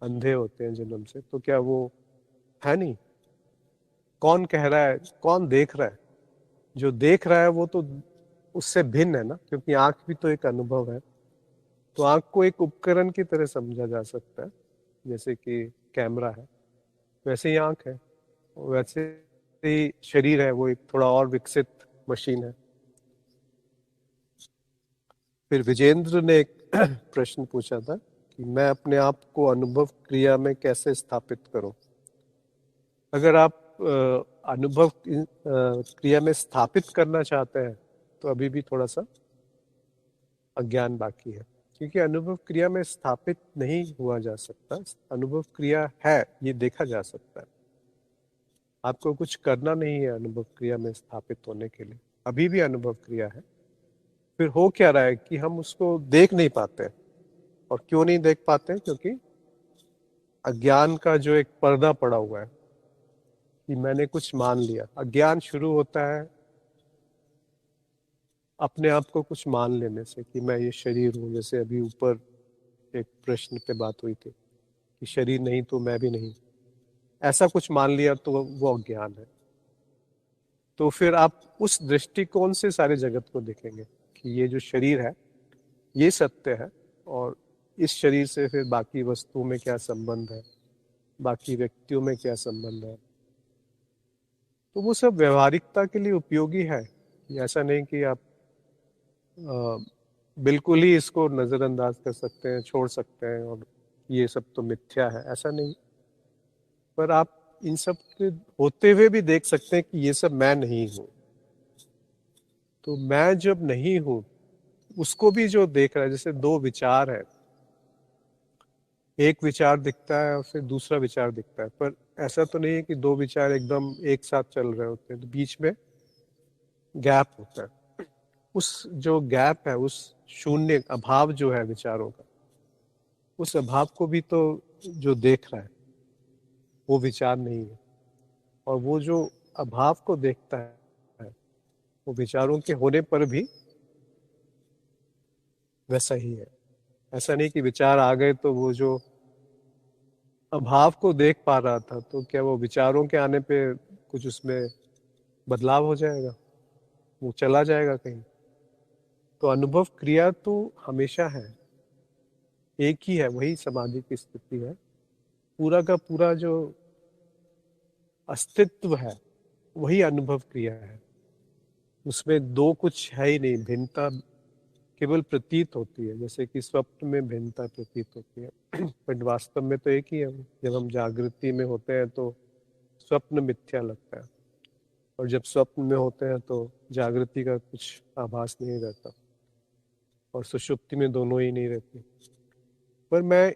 अंधे होते हैं जन्म से, तो क्या वो है नहीं? कौन कह रहा है, कौन देख रहा है? जो देख रहा है वो तो उससे भिन्न है ना, क्योंकि आंख भी तो एक अनुभव है। तो आंख को एक उपकरण की तरह समझा जा सकता है, जैसे कि कैमरा है वैसे ही आंख है, वैसे ही शरीर है, वो एक थोड़ा और विकसित मशीन है। फिर विजेंद्र ने एक प्रश्न पूछा था कि मैं अपने आप को अनुभव क्रिया में कैसे स्थापित करूं? अगर आप अनुभव क्रिया में स्थापित करना चाहते हैं तो अभी भी थोड़ा सा अज्ञान बाकी है, क्योंकि अनुभव क्रिया में स्थापित नहीं हुआ जा सकता। अनुभव क्रिया है, ये देखा जा सकता है। आपको कुछ करना नहीं है अनुभव क्रिया में स्थापित होने के लिए, अभी भी अनुभव क्रिया है। फिर हो क्या रहा है कि हम उसको देख नहीं पाते। और क्यों नहीं देख पाते? क्योंकि अज्ञान का जो एक पर्दा पड़ा हुआ है कि मैंने कुछ मान लिया। अज्ञान शुरू होता है अपने आप को कुछ मान लेने से कि मैं ये शरीर हूँ। जैसे अभी ऊपर एक प्रश्न पे बात हुई थी कि शरीर नहीं तो मैं भी नहीं, ऐसा कुछ मान लिया तो वो अज्ञान है। तो फिर आप उस दृष्टिकोण से सारे जगत को देखेंगे कि ये जो शरीर है ये सत्य है, और इस शरीर से फिर बाकी वस्तुओं में क्या संबंध है, बाकी व्यक्तियों में क्या संबंध है। तो वो सब व्यवहारिकता के लिए उपयोगी है। ऐसा नहीं कि आप बिल्कुल ही इसको नजरअंदाज कर सकते हैं, छोड़ सकते हैं और ये सब तो मिथ्या है, ऐसा नहीं। पर आप इन सब के होते हुए भी देख सकते हैं कि ये सब मैं नहीं हूं। तो मैं जब नहीं हूं, उसको भी जो देख रहा है, जैसे दो विचार है, एक विचार दिखता है और फिर दूसरा विचार दिखता है, पर ऐसा तो नहीं है कि दो विचार एकदम एक साथ चल रहे होते हैं, तो बीच में गैप होता है। उस जो गैप है, उस शून्य अभाव जो है विचारों का, उस अभाव को भी तो जो देख रहा है वो विचार नहीं है। और वो जो अभाव को देखता है वो विचारों के होने पर भी वैसा ही है। ऐसा नहीं कि विचार आ गए तो वो जो अभाव को देख पा रहा था, तो क्या वो विचारों के आने पे कुछ उसमें बदलाव हो जाएगा, वो चला जाएगा कहीं? तो अनुभव क्रिया तो हमेशा है, एक ही है, वही समाधि की स्थिति है। पूरा का पूरा जो अस्तित्व है वही अनुभव क्रिया है। उसमें दो कुछ है ही नहीं, भिन्नता केवल प्रतीत होती है, जैसे कि स्वप्न में भिन्नता प्रतीत होती है बट वास्तव में तो एक ही है। जब हम जागृति में होते हैं तो स्वप्न मिथ्या लगता है, और जब स्वप्न में होते हैं तो जागृति का कुछ आभास नहीं रहता, और सुषुप्ति में दोनों ही नहीं रहती। पर मैं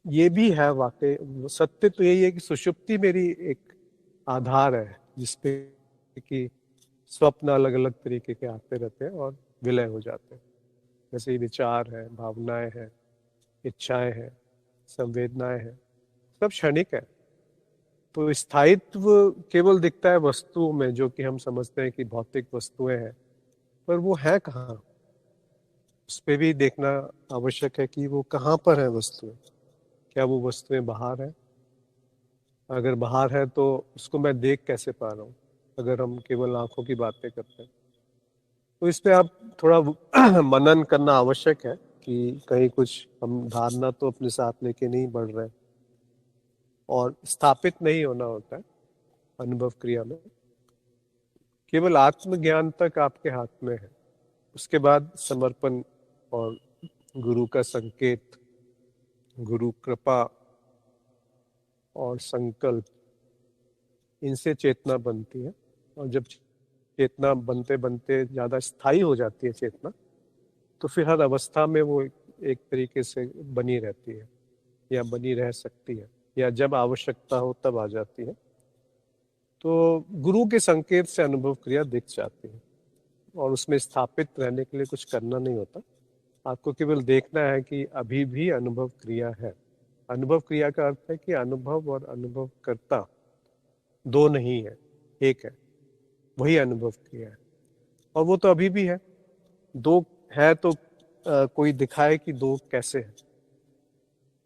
ये भी है, वाकई सत्य तो यही है कि सुषुप्ति मेरी एक आधार है जिसपे कि स्वप्न अलग अलग तरीके के आते रहते हैं और विलय हो जाते हैं। जैसे विचार है, भावनाएं हैं, इच्छाएं हैं, संवेदनाएं हैं, सब क्षणिक है। तो स्थायित्व केवल दिखता है वस्तुओं में, जो कि हम समझते हैं कि भौतिक वस्तुएं हैं, पर वो है कहाँ? उस पे भी देखना आवश्यक है कि वो कहाँ पर है वस्तुएं। क्या वो वस्तुएं बाहर है? अगर बाहर है तो उसको मैं देख कैसे पा रहा हूँ, अगर हम केवल आंखों की बातें करते हैं? तो इस पे आप थोड़ा मनन करना आवश्यक है कि कहीं कुछ हम धारणा तो अपने साथ लेके नहीं बढ़ रहे हैं। और स्थापित नहीं होना होता है अनुभव क्रिया में, केवल आत्मज्ञान तक आपके हाथ में है। उसके बाद समर्पण और गुरु का संकेत, गुरु कृपा और संकल्प, इनसे चेतना बनती है। और जब चेतना बनते बनते ज्यादा स्थायी हो जाती है चेतना, तो फिर हर अवस्था में वो एक तरीके से बनी रहती है, या बनी रह सकती है, या जब आवश्यकता हो तब आ जाती है। तो गुरु के संकेत से अनुभव क्रिया दिख जाती है, और उसमें स्थापित रहने के लिए कुछ करना नहीं होता। आपको केवल देखना है कि अभी भी अनुभव क्रिया है। अनुभव क्रिया का अर्थ है कि अनुभव और अनुभव करता दो नहीं है, एक है, वही अनुभव क्रिया है। और वो तो अभी भी है। दो है तो कोई दिखाए कि दो कैसे है,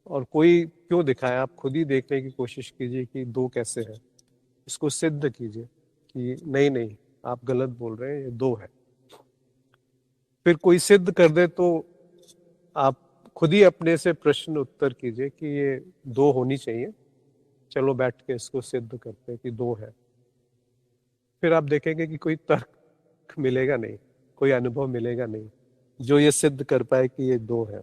और कोई क्यों दिखाए? आप खुद ही देखने की कोशिश कीजिए कि दो कैसे है। इसको सिद्ध कीजिए कि नहीं नहीं, आप गलत बोल रहे हैं, ये दो है। फिर कोई सिद्ध कर दे तो आप खुद ही अपने से प्रश्न उत्तर कीजिए कि ये दो होनी चाहिए, चलो बैठ के इसको सिद्ध करते हैं कि दो है। फिर आप देखेंगे कि कोई तर्क मिलेगा नहीं, कोई अनुभव मिलेगा नहीं जो ये सिद्ध कर पाए कि ये दो है।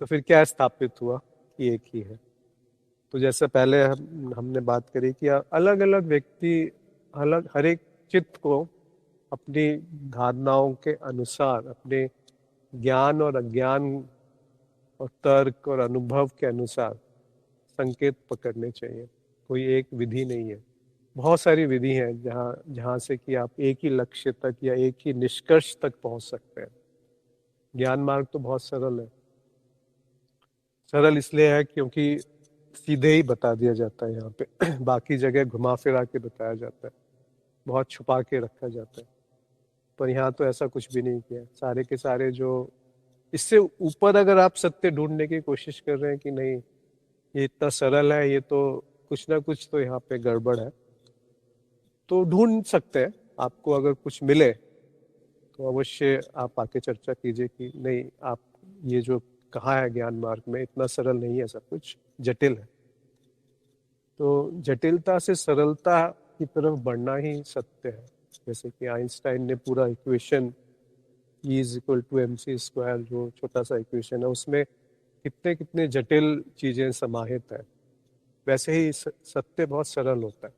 तो फिर क्या स्थापित हुआ कि एक ही है? तो जैसे पहले हमने बात करी कि अलग अलग व्यक्ति, अलग हर एक चित्त को अपनी धारणाओं के अनुसार, अपने ज्ञान और अज्ञान और तर्क और अनुभव के अनुसार संकेत पकड़ने चाहिए। कोई एक विधि नहीं है, बहुत सारी विधि हैं जहाँ से कि आप एक ही लक्ष्य तक या एक ही निष्कर्ष तक पहुंच सकते हैं। ज्ञान मार्ग तो बहुत सरल है। सरल इसलिए है क्योंकि सीधे ही बता दिया जाता है यहाँ पे बाकी जगह घुमा फिरा के बताया जाता है, बहुत छुपा के रखा जाता है। पर यहाँ तो ऐसा कुछ भी नहीं किया। सारे के सारे जो इससे ऊपर अगर आप सत्य ढूंढने की कोशिश कर रहे हैं कि नहीं ये इतना सरल है, ये तो कुछ ना कुछ तो यहाँ पे गड़बड़ है, तो ढूंढ सकते हैं। आपको अगर कुछ मिले तो अवश्य आप आके चर्चा कीजिए कि नहीं, आप ये जो कहा है ज्ञान मार्ग में इतना सरल नहीं है, सब कुछ जटिल है। तो जटिलता से सरलता की तरफ बढ़ना ही सत्य है। जैसे कि आइंस्टाइन ने पूरा equation E is equal to MC square, जो छोटा सा इक्वेशन है, उसमें कितने कितने जटिल चीजें समाहित है। वैसे ही सत्य बहुत सरल होता है।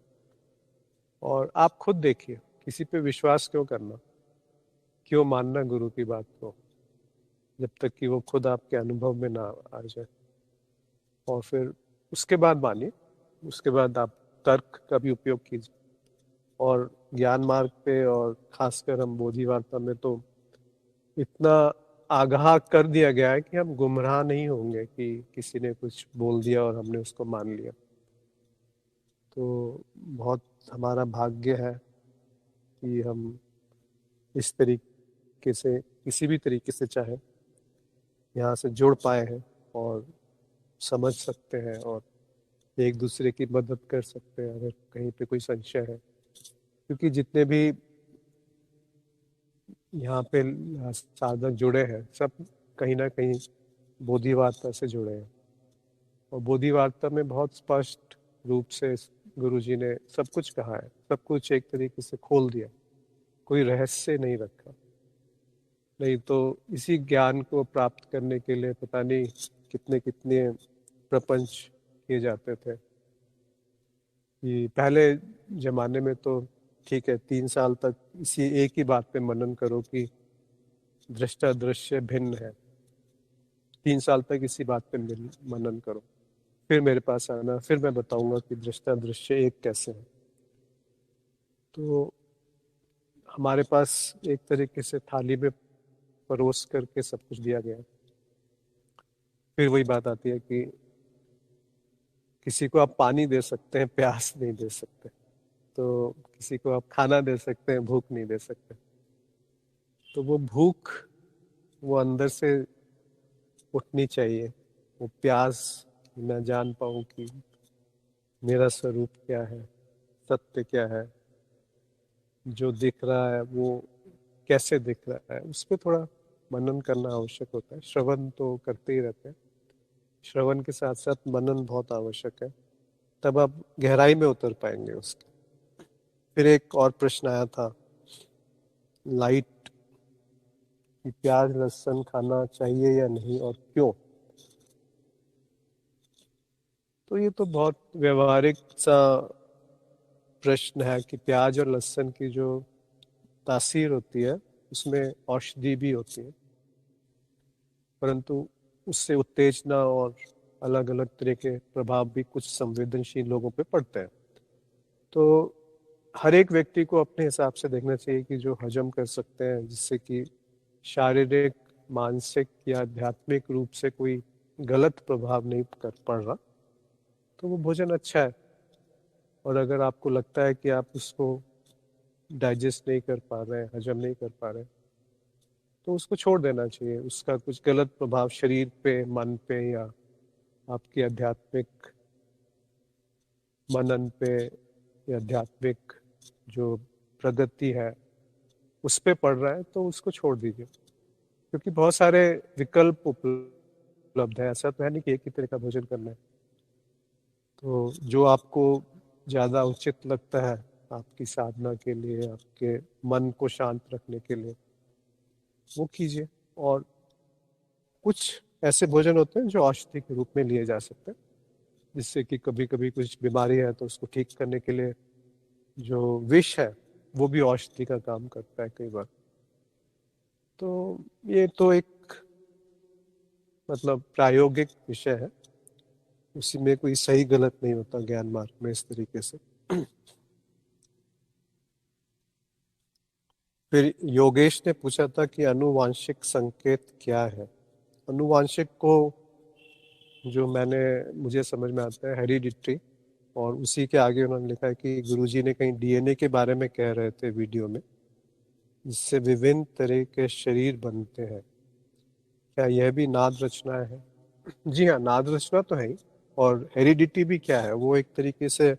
और आप खुद देखिए, किसी पे विश्वास क्यों करना, क्यों मानना गुरु की बात को, जब तक कि वो खुद आपके अनुभव में ना आ जाए। और फिर उसके बाद मानिए, उसके बाद आप तर्क का भी उपयोग कीजिए। और ज्ञान मार्ग पे और खासकर हम बोधि वार्ता में तो इतना आगाह कर दिया गया है कि हम गुमराह नहीं होंगे कि किसी ने कुछ बोल दिया और हमने उसको मान लिया। तो बहुत हमारा भाग्य है कि हम इस तरीके से, किसी भी तरीके से चाहे, यहाँ से जुड़ पाए हैं और समझ सकते हैं और एक दूसरे की मदद कर सकते हैं अगर कहीं पे कोई संशय है। क्योंकि जितने भी यहाँ पे साधक जुड़े हैं, सब कहीं ना कहीं बोधि वार्ता से जुड़े हैं। और बोधि वार्ता में बहुत स्पष्ट रूप से गुरुजी ने सब कुछ कहा है, सब कुछ एक तरीके से खोल दिया, कोई रहस्य नहीं रखा। नहीं तो इसी ज्ञान को प्राप्त करने के लिए पता नहीं कितने कितने प्रपंच किए जाते थे। कि पहले जमाने में तो ठीक है, 3 साल तक इसी एक ही बात पे मनन करो कि दृष्टा दृश्य भिन्न है, 3 साल तक इसी बात पे मनन करो, फिर मेरे पास आना, फिर मैं बताऊंगा कि दृष्टा दृश्य एक कैसे है। तो हमारे पास एक तरीके से थाली में परोस करके सब कुछ दिया गया। फिर वही बात आती है कि किसी को आप पानी दे सकते हैं, प्यास नहीं दे सकते। तो किसी को आप खाना दे सकते हैं, भूख नहीं दे सकते। तो वो भूख वो अंदर से उठनी चाहिए, वो प्यास, मैं जान पाऊं कि मेरा स्वरूप क्या है, सत्य क्या है, जो दिख रहा है वो कैसे दिख रहा है, उस पर थोड़ा मनन करना आवश्यक होता है। श्रवण तो करते ही रहते हैं, श्रवण के साथ साथ मनन बहुत आवश्यक है, तब आप गहराई में उतर पाएंगे उसके। फिर एक और प्रश्न आया था, लाइट कि प्याज लहसुन खाना चाहिए या नहीं और क्यों। तो ये तो बहुत व्यवहारिक सा प्रश्न है कि प्याज और लहसुन की जो तासीर होती है उसमें औषधि भी होती है, परंतु उससे उत्तेजना और अलग अलग तरह के प्रभाव भी कुछ संवेदनशील लोगों पे पड़ते हैं। तो हर एक व्यक्ति को अपने हिसाब से देखना चाहिए कि जो हजम कर सकते हैं, जिससे कि शारीरिक, मानसिक या आध्यात्मिक रूप से कोई गलत प्रभाव नहीं कर पड़ रहा, तो वो भोजन अच्छा है। और अगर आपको लगता है कि आप उसको डाइजेस्ट नहीं कर पा रहे हैं, हजम नहीं कर पा रहे, तो उसको छोड़ देना चाहिए। उसका कुछ गलत प्रभाव शरीर पे, मन पे या आपकी आध्यात्मिक मनन पे या आध्यात्मिक जो प्रगति है उस पे पड़ रहा है, तो उसको छोड़ दीजिए। क्योंकि बहुत सारे विकल्प उपलब्ध है, ऐसा तो है नहीं कि एक ही तरह का भोजन करना है। तो जो आपको ज़्यादा उचित लगता है आपकी साधना के लिए, आपके मन को शांत रखने के लिए, वो कीजिए। और कुछ ऐसे भोजन होते हैं जो औषधि के रूप में लिए जा सकते हैं, जिससे कि कभी कभी कुछ बीमारी है तो उसको ठीक करने के लिए जो विष है वो भी औषधि का काम करता है कई बार। तो ये तो एक मतलब प्रायोगिक विषय है, उसी में कोई सही गलत नहीं होता ज्ञान मार्ग में इस तरीके से। फिर योगेश ने पूछा था कि अनुवांशिक संकेत क्या है। अनुवांशिक को जो मुझे समझ में आता है हेरिडिटरी, और उसी के आगे उन्होंने लिखा है कि गुरुजी ने कहीं डीएनए के बारे में कह रहे थे वीडियो में, जिससे विभिन्न तरह के शरीर बनते हैं। क्या यह भी नाद रचना है? जी हाँ, नाद रचना तो है ही। और हेरिडिटी भी क्या है, वो एक तरीके से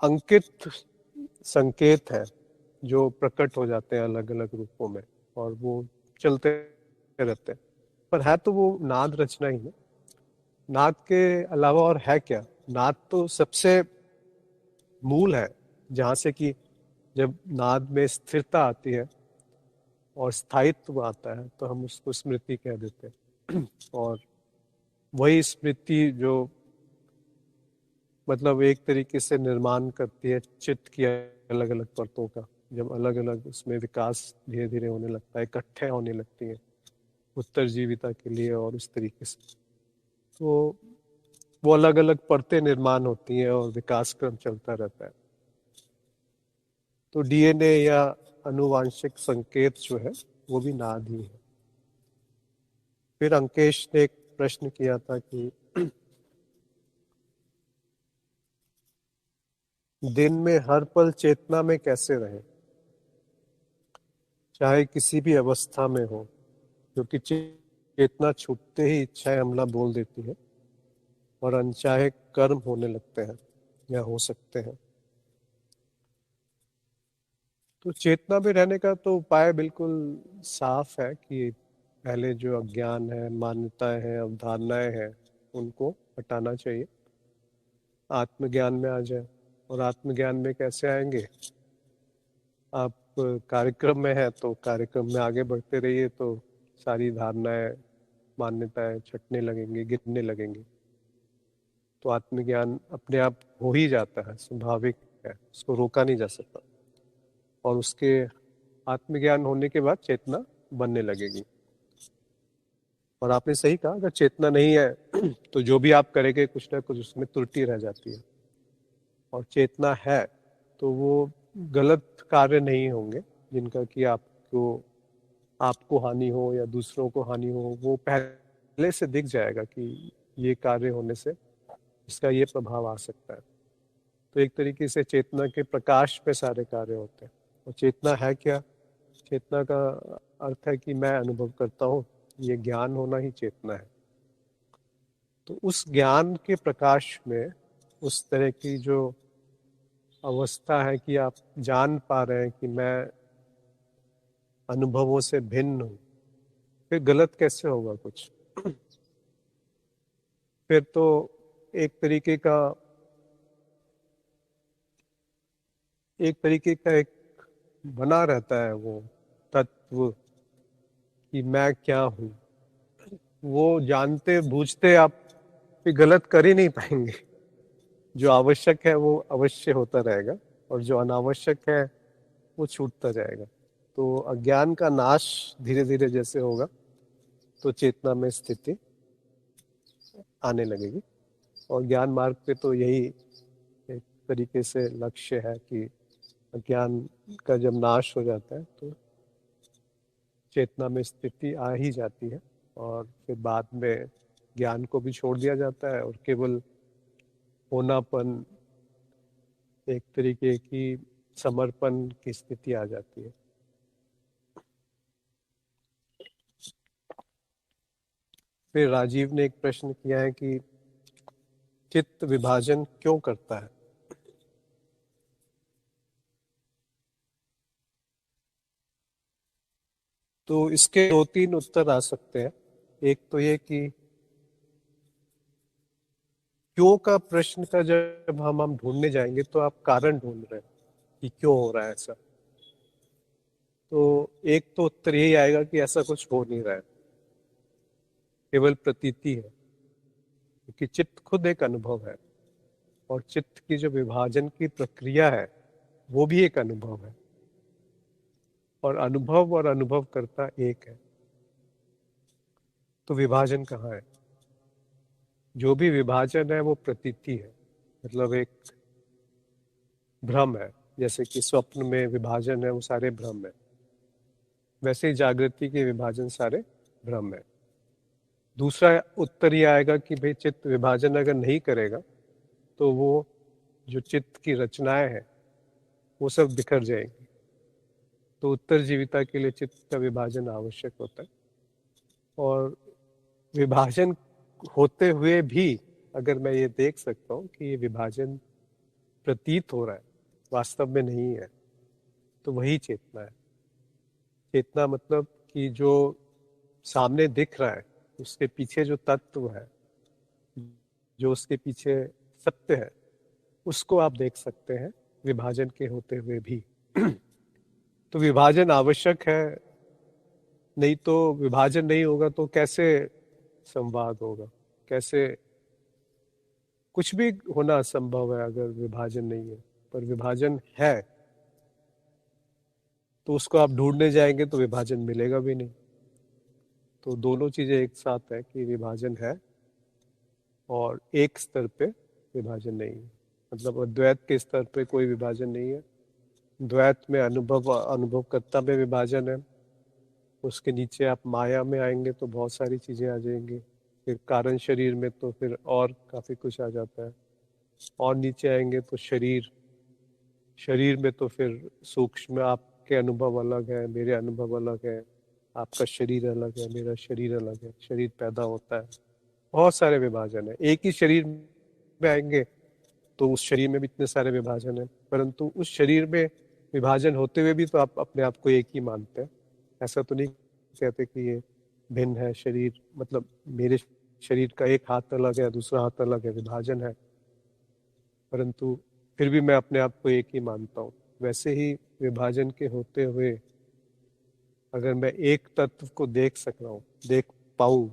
अंकित संकेत है जो प्रकट हो जाते हैं अलग अलग रूपों में, और वो चलते रहते हैं। पर है तो वो नाद रचना ही है। नाद के अलावा और है क्या? नाद तो सबसे मूल है, जहाँ से कि जब नाद में स्थिरता आती है और स्थायित्व आता है तो हम उसको स्मृति कह देते हैं। और वही स्मृति जो मतलब एक तरीके से निर्माण करती है चित्त की अलग अलग परतों का। जब अलग अलग उसमें विकास धीरे धीरे होने लगता है, इकट्ठे होने लगती है उत्तरजीविता के लिए, और इस तरीके से तो वो अलग अलग परतें निर्माण होती हैं और विकास क्रम चलता रहता है। तो डीएनए या अनुवांशिक संकेत जो है वो भी नाद ही है। फिर अंकेश ने एक प्रश्न किया था कि दिन में हर पल चेतना में कैसे रहे, चाहे किसी भी अवस्था में हो, क्योंकि चेतना छूटते ही इच्छाएं हमला बोल देती है और अनचाहे कर्म होने लगते हैं या हो सकते हैं। तो चेतना में रहने का तो उपाय बिल्कुल साफ है कि पहले जो अज्ञान है, मान्यताएं हैं, अवधारणाएं हैं, उनको हटाना चाहिए, आत्मज्ञान में आ जाए। और आत्मज्ञान में कैसे आएंगे? आप कार्यक्रम में हैं तो कार्यक्रम में आगे बढ़ते रहिए, तो सारी धारणाएं, मान्यताएं छटने लगेंगी, गिरने लगेंगी। तो आत्मज्ञान अपने आप हो ही जाता है, स्वाभाविक है, उसको रोका नहीं जा सकता। और उसके आत्मज्ञान होने के बाद चेतना बनने लगेगी। और आपने सही कहा, अगर चेतना नहीं है तो जो भी आप करेंगे कुछ ना कुछ उसमें त्रुटि रह जाती है। और चेतना है तो वो गलत कार्य नहीं होंगे जिनका कि आपको हानि हो या दूसरों को हानि हो, वो पहले से दिख जाएगा कि ये कार्य होने से इसका ये प्रभाव आ सकता है। तो एक तरीके से चेतना के प्रकाश पे सारे कार्य होते हैं। और चेतना है क्या? चेतना का अर्थ है कि मैं अनुभव करता हूँ, ये ज्ञान होना ही चेतना है। तो उस ज्ञान के प्रकाश में उस तरह की जो अवस्था है कि आप जान पा रहे हैं कि मैं अनुभवों से भिन्न हूँ, फिर गलत कैसे होगा कुछ? फिर तो एक बना रहता है वो तत्व कि मैं क्या हूँ। वो जानते बूझते आप फिर गलत कर ही नहीं पाएंगे। जो आवश्यक है वो अवश्य होता रहेगा, और जो अनावश्यक है वो छूटता जाएगा। तो अज्ञान का नाश धीरे धीरे जैसे होगा तो चेतना में स्थिति आने लगेगी। और ज्ञान मार्ग पे तो यही एक तरीके से लक्ष्य है कि अज्ञान का जब नाश हो जाता है तो चेतना में स्थिति आ ही जाती है, और फिर बाद में ज्ञान को भी छोड़ दिया जाता है और केवल होनापन, एक तरीके की समर्पण की स्थिति आ जाती है। फिर राजीव ने एक प्रश्न किया है कि चित्त विभाजन क्यों करता है? तो इसके दो तीन उत्तर आ सकते हैं। एक तो ये कि क्यों का प्रश्न का जब हम ढूंढने जाएंगे तो आप कारण ढूंढ रहे हैं कि क्यों हो रहा है ऐसा। तो एक तो उत्तर यही आएगा कि ऐसा कुछ हो नहीं रहा है, केवल प्रतीति है, क्योंकि चित्त खुद एक अनुभव है। और चित्त की जो विभाजन की प्रक्रिया है वो भी एक अनुभव है, और अनुभव करता एक है। तो विभाजन कहाँ है? जो भी विभाजन है वो प्रतीति है, मतलब एक भ्रम है। जैसे कि स्वप्न में विभाजन है, वो सारे भ्रम है, वैसे ही जागृति के विभाजन सारे भ्रम है। दूसरा उत्तर ये आएगा कि भाई चित्त विभाजन अगर नहीं करेगा तो वो जो चित्त की रचनाएं हैं वो सब बिखर जाएंगी। तो उत्तर जीविता के लिए चित्त का विभाजन आवश्यक होता है। और विभाजन होते हुए भी अगर मैं ये देख सकता हूँ कि ये विभाजन प्रतीत हो रहा है, वास्तव में नहीं है, तो वही चेतना है। चेतना मतलब कि जो सामने दिख रहा है उसके पीछे जो तत्व है, जो उसके पीछे सत्य है, उसको आप देख सकते हैं विभाजन के होते हुए भी। तो विभाजन आवश्यक है, नहीं तो विभाजन नहीं होगा तो कैसे संवाद होगा, कैसे कुछ भी होना असंभव है अगर विभाजन नहीं है। पर विभाजन है तो उसको आप ढूंढने जाएंगे तो विभाजन मिलेगा भी नहीं। तो दोनों चीजें एक साथ है कि विभाजन है और एक स्तर पे विभाजन नहीं है। मतलब अद्वैत के स्तर पे कोई विभाजन नहीं है। द्वैत में अनुभवकर्ता में विभाजन है, उसके नीचे आप माया में आएंगे तो बहुत सारी चीजें आ जाएंगी, फिर कारण शरीर में तो फिर और काफी कुछ आ जाता है, और नीचे आएंगे तो शरीर, शरीर में तो फिर सूक्ष्म, आपके अनुभव अलग है, मेरे अनुभव अलग है, आपका शरीर अलग है, मेरा शरीर अलग है, शरीर पैदा होता है, बहुत सारे विभाजन है। एक ही शरीर में आएंगे तो उस शरीर में भी इतने सारे विभाजन है, परंतु उस शरीर में विभाजन होते हुए भी तो आप अपने आप को एक ही मानते हैं। ऐसा तो नहीं कहते कि ये भिन्न है शरीर, मतलब मेरे शरीर का एक हाथ अलग है, दूसरा हाथ अलग है, विभाजन है, परंतु फिर भी मैं अपने आप को एक ही मानता हूँ। वैसे ही विभाजन के होते हुए अगर मैं एक तत्व को देख सक रहा हूँ, देख पाऊँ,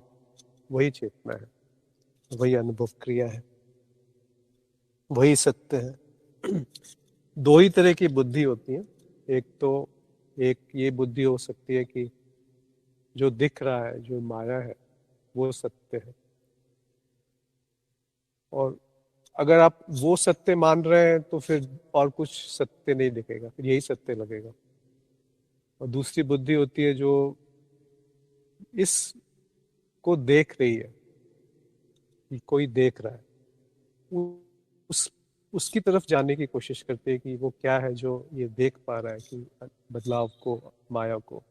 वही चेतना है, वही अनुभव क्रिया है, वही सत्य है। दो ही तरह की बुद्धि होती है। एक तो एक ये बुद्धि हो सकती है कि जो दिख रहा है, जो माया है, वो सत्य है, और अगर आप वो सत्य मान रहे हैं तो फिर और कुछ सत्य नहीं दिखेगा, फिर यही सत्य लगेगा। और दूसरी बुद्धि होती है जो इस को देख रही है कि कोई देख रहा है, उस उसकी तरफ जाने की कोशिश करते हैं कि वो क्या है जो ये देख पा रहा है कि बदलाव को, माया को।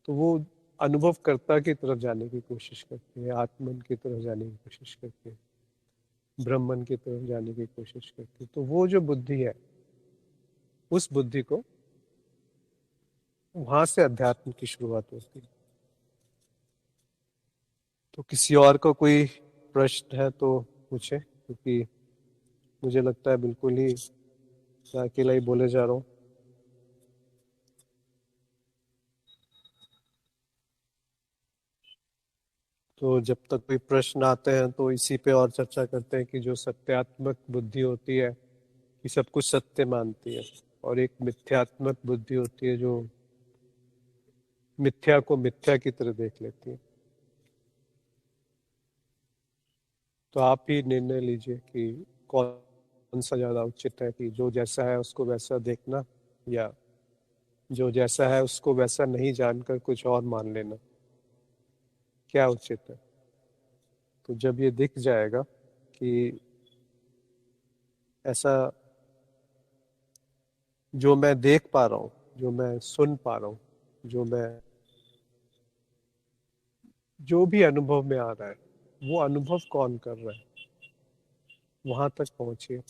तो वो अनुभवकर्ता की तरफ जाने की कोशिश करते हैं, आत्मन की तरफ जाने की कोशिश करते हैं, ब्रह्मन की तरफ जाने की कोशिश करते हैं। तो वो जो बुद्धि है, उस बुद्धि को, वहां से अध्यात्म की शुरुआत होती है। तो किसी और को कोई प्रश्न है तो पूछे, क्योंकि मुझे लगता है बिल्कुल ही मैं अकेला ही बोले जा रहा हूँ। तो जब तक कोई प्रश्न आते हैं तो इसी पे और चर्चा करते हैं कि जो सत्यात्मक बुद्धि होती है कि सब कुछ सत्य मानती है, और एक मिथ्यात्मक बुद्धि होती है जो मिथ्या को मिथ्या की तरह देख लेती है। तो आप ही निर्णय लीजिए कि कौन सा ज्यादा उचित है, कि जो जैसा है उसको वैसा देखना, या जो जैसा है उसको वैसा नहीं जानकर कुछ और मान लेना, क्या उचित है। तो जब ये दिख जाएगा कि ऐसा जो मैं देख पा रहा हूँ, जो मैं सुन पा रहा हूँ, जो मैं, जो भी अनुभव में आ रहा है, वो अनुभव कौन कर रहा है, वहां तक पहुंचिए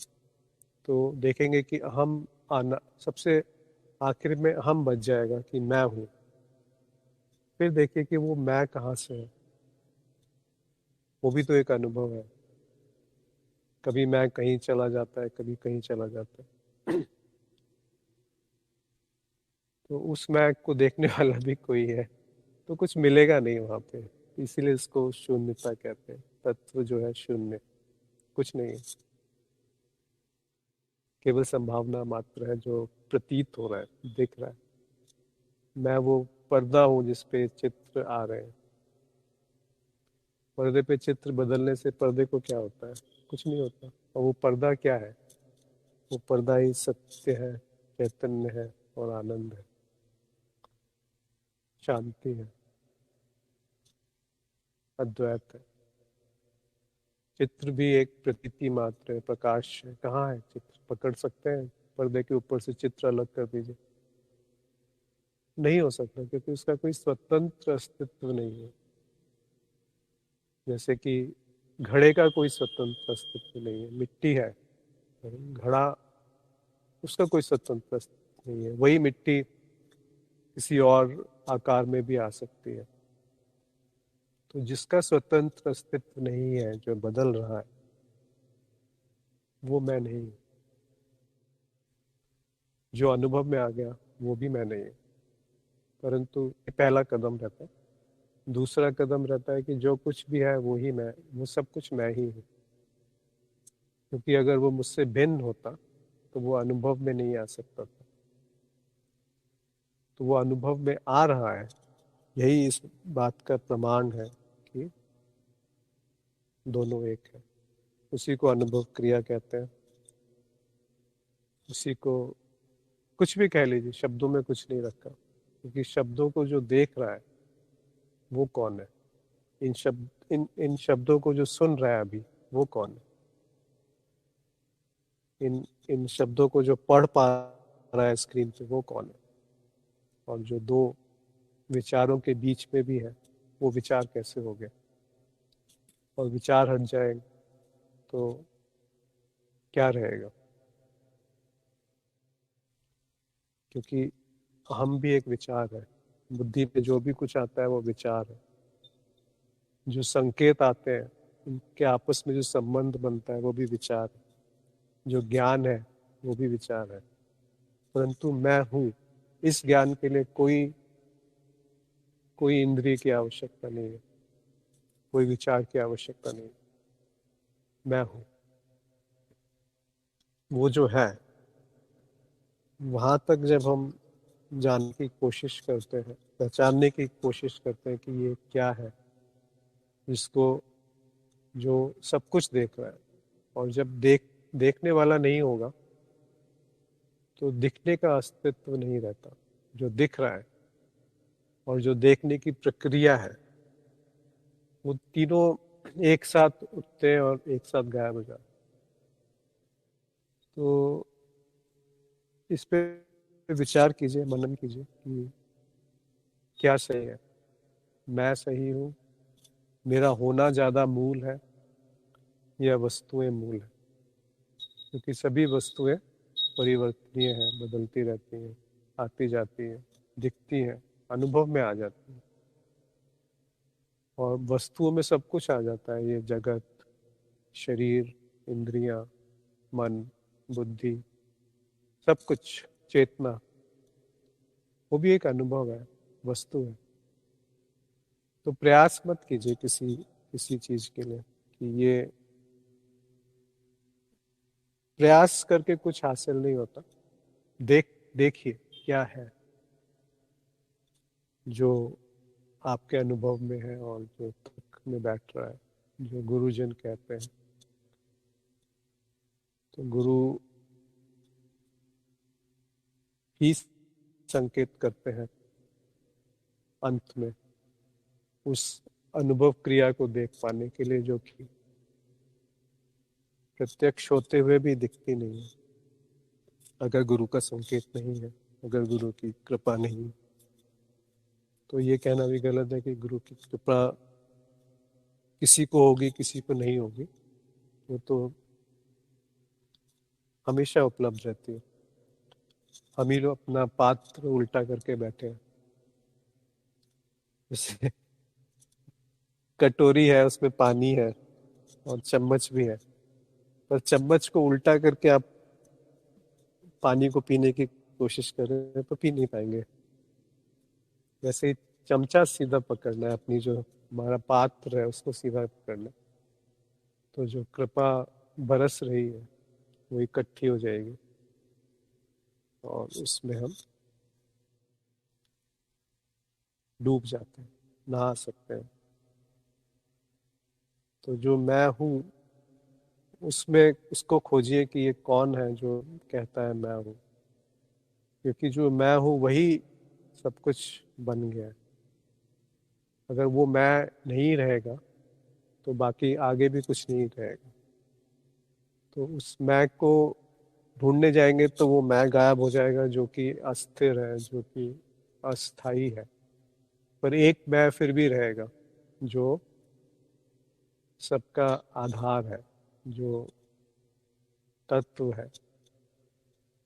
तो देखेंगे कि हम आना, सबसे आखिर में हम बच जाएगा कि मैं हूँ। फिर देखिए कि वो मैं कहाँ से है, वो भी तो एक अनुभव है। कभी मैं कहीं चला जाता है, कभी कहीं चला जाता है। तो उस मैं को देखने वाला भी कोई है तो कुछ मिलेगा नहीं वहां पे। इसीलिए इसको शून्यता कहते हैं, तत्व जो है शून्य, कुछ नहीं है। केवल संभावना मात्र है जो प्रतीत हो रहा है, दिख रहा है। मैं वो पर्दा हूँ जिस पे चित्र आ रहे हैं। पर्दे पे चित्र बदलने से पर्दे को क्या होता है? कुछ नहीं होता। और वो पर्दा क्या है? वो पर्दा ही सत्य है, चैतन्य है और आनंद है, शांति है, अद्वैत है। चित्र भी एक प्रतीति मात्र है, प्रकाश है। कहाँ है चित्र? पकड़ सकते हैं? पर्दे के ऊपर से चित्र अलग कर दीजिए, नहीं हो सकता, क्योंकि उसका कोई स्वतंत्र अस्तित्व नहीं है। जैसे कि घड़े का कोई स्वतंत्र अस्तित्व नहीं है, मिट्टी है, घड़ा, उसका कोई स्वतंत्र अस्तित्व नहीं है। वही मिट्टी किसी और आकार में भी आ सकती है। तो जिसका स्वतंत्र अस्तित्व नहीं है, जो बदल रहा है, वो मैं नहीं हूँ। जो अनुभव में आ गया वो भी मैं नहीं हूँ। परंतु ये पहला कदम रहता है। दूसरा कदम रहता है कि जो कुछ भी है वो ही मैं, वो सब कुछ मैं ही हूँ। क्योंकि अगर वो मुझसे भिन्न होता तो वो अनुभव में नहीं आ सकता था। तो वो अनुभव में आ रहा है, यही इस बात का प्रमाण है कि दोनों एक है। उसी को अनुभव क्रिया कहते हैं। उसी को कुछ भी कह लीजिए, शब्दों में कुछ नहीं रखा, क्योंकि शब्दों को जो देख रहा है वो कौन है? इन शब्दों को जो सुन रहा है अभी, वो कौन है? इन इन शब्दों को जो पढ़ पा रहा है स्क्रीन पे, वो कौन है? और जो दो विचारों के बीच में भी है, वो विचार कैसे हो गया? और विचार हट जाए तो क्या रहेगा? क्योंकि हम भी एक विचार है। बुद्धि पे जो भी कुछ आता है वो विचार है। जो संकेत आते हैं, उनके आपस में जो संबंध बनता है वो भी विचार है। जो ज्ञान है वो भी विचार है। परंतु मैं हूँ, इस ज्ञान के लिए कोई कोई इंद्रिय की आवश्यकता नहीं है, कोई विचार की आवश्यकता नहीं है। मैं हूँ वो जो है। वहां तक जब हम जानने की कोशिश करते हैं, पहचानने की कोशिश करते हैं कि ये क्या है, जिसको, जो सब कुछ देख रहा है, और जब देखने वाला नहीं होगा तो दिखने का अस्तित्व नहीं रहता। जो दिख रहा है और जो देखने की प्रक्रिया है, वो तीनों एक साथ उठते हैं और एक साथ गायब हो जाते हैं। तो इस पे विचार कीजिए, मनन कीजिए कि क्या सही है। मैं सही हूँ, मेरा होना ज्यादा मूल है, या वस्तुएं मूल है? क्योंकि सभी वस्तुएं परिवर्तनीय हैं, बदलती रहती हैं, आती जाती हैं, दिखती हैं, अनुभव में आ जाती हैं। और वस्तुओं में सब कुछ आ जाता है, ये जगत, शरीर, इंद्रियां, मन, बुद्धि, सब कुछ, चेतना, वो भी एक अनुभव है, वस्तु है। तो प्रयास मत कीजिए किसी किसी चीज के लिए कि ये, प्रयास करके कुछ हासिल नहीं होता। देखिए क्या है जो आपके अनुभव में है और जो तुक में बैठ रहा है, जो गुरुजन कहते हैं। तो गुरु ही संकेत करते हैं अंत में, उस अनुभव क्रिया को देख पाने के लिए, जो कि प्रत्यक्ष होते हुए भी दिखती नहीं है। अगर गुरु का संकेत नहीं है, अगर गुरु की कृपा नहीं है, तो ये कहना भी गलत है कि गुरु की कृपा किसी को होगी किसी को नहीं होगी। वो तो हमेशा उपलब्ध रहती है। हम ही लोग अपना पात्र उल्टा करके बैठे हैं। जैसे कटोरी है, उसमें पानी है और चम्मच भी है, पर चम्मच को उल्टा करके आप पानी को पीने की कोशिश कर रहे हैं तो पी नहीं पाएंगे। वैसे ही चमचा सीधा पकड़ना है, अपनी जो हमारा पात्र है उसको सीधा पकड़ना है। तो जो कृपा बरस रही है वो इकट्ठी हो जाएगी। और उसमें हम डूब जाते हैं, नहा सकते हैं। तो जो मैं हूँ उसमें उसको खोजिए कि ये कौन है जो कहता है मैं हूँ, क्योंकि जो मैं हूँ वही सब कुछ बन गया है। अगर वो मैं नहीं रहेगा तो बाकी आगे भी कुछ नहीं रहेगा। तो उस मैं को ढूंढने जाएंगे तो वो मैं गायब हो जाएगा जो कि अस्थिर है, जो कि अस्थाई है। पर एक मैं फिर भी रहेगा जो सबका आधार है, जो तत्व है,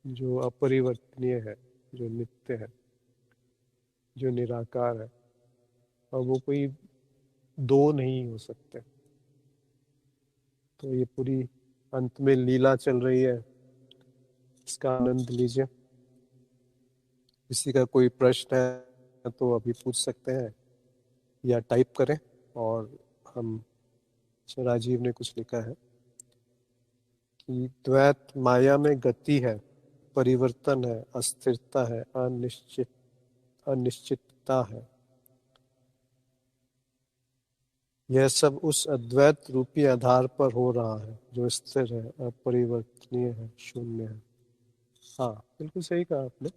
जो अपरिवर्तनीय है, जो नित्य है, जो निराकार है। और वो कोई दो नहीं हो सकते। तो ये पूरी अंत में लीला चल रही है, इसका आनंद लीजिए। किसी का कोई प्रश्न है तो अभी पूछ सकते हैं या टाइप करें। और हम राजीव ने कुछ लिखा है कि द्वैत माया में गति है, परिवर्तन है, अस्थिरता है, अनिश्चितता है। यह सब उस अद्वैत रूपी आधार पर हो रहा है जो स्थिर है, अपरिवर्तनीय है, शून्य है। हाँ, बिल्कुल सही कहा आपने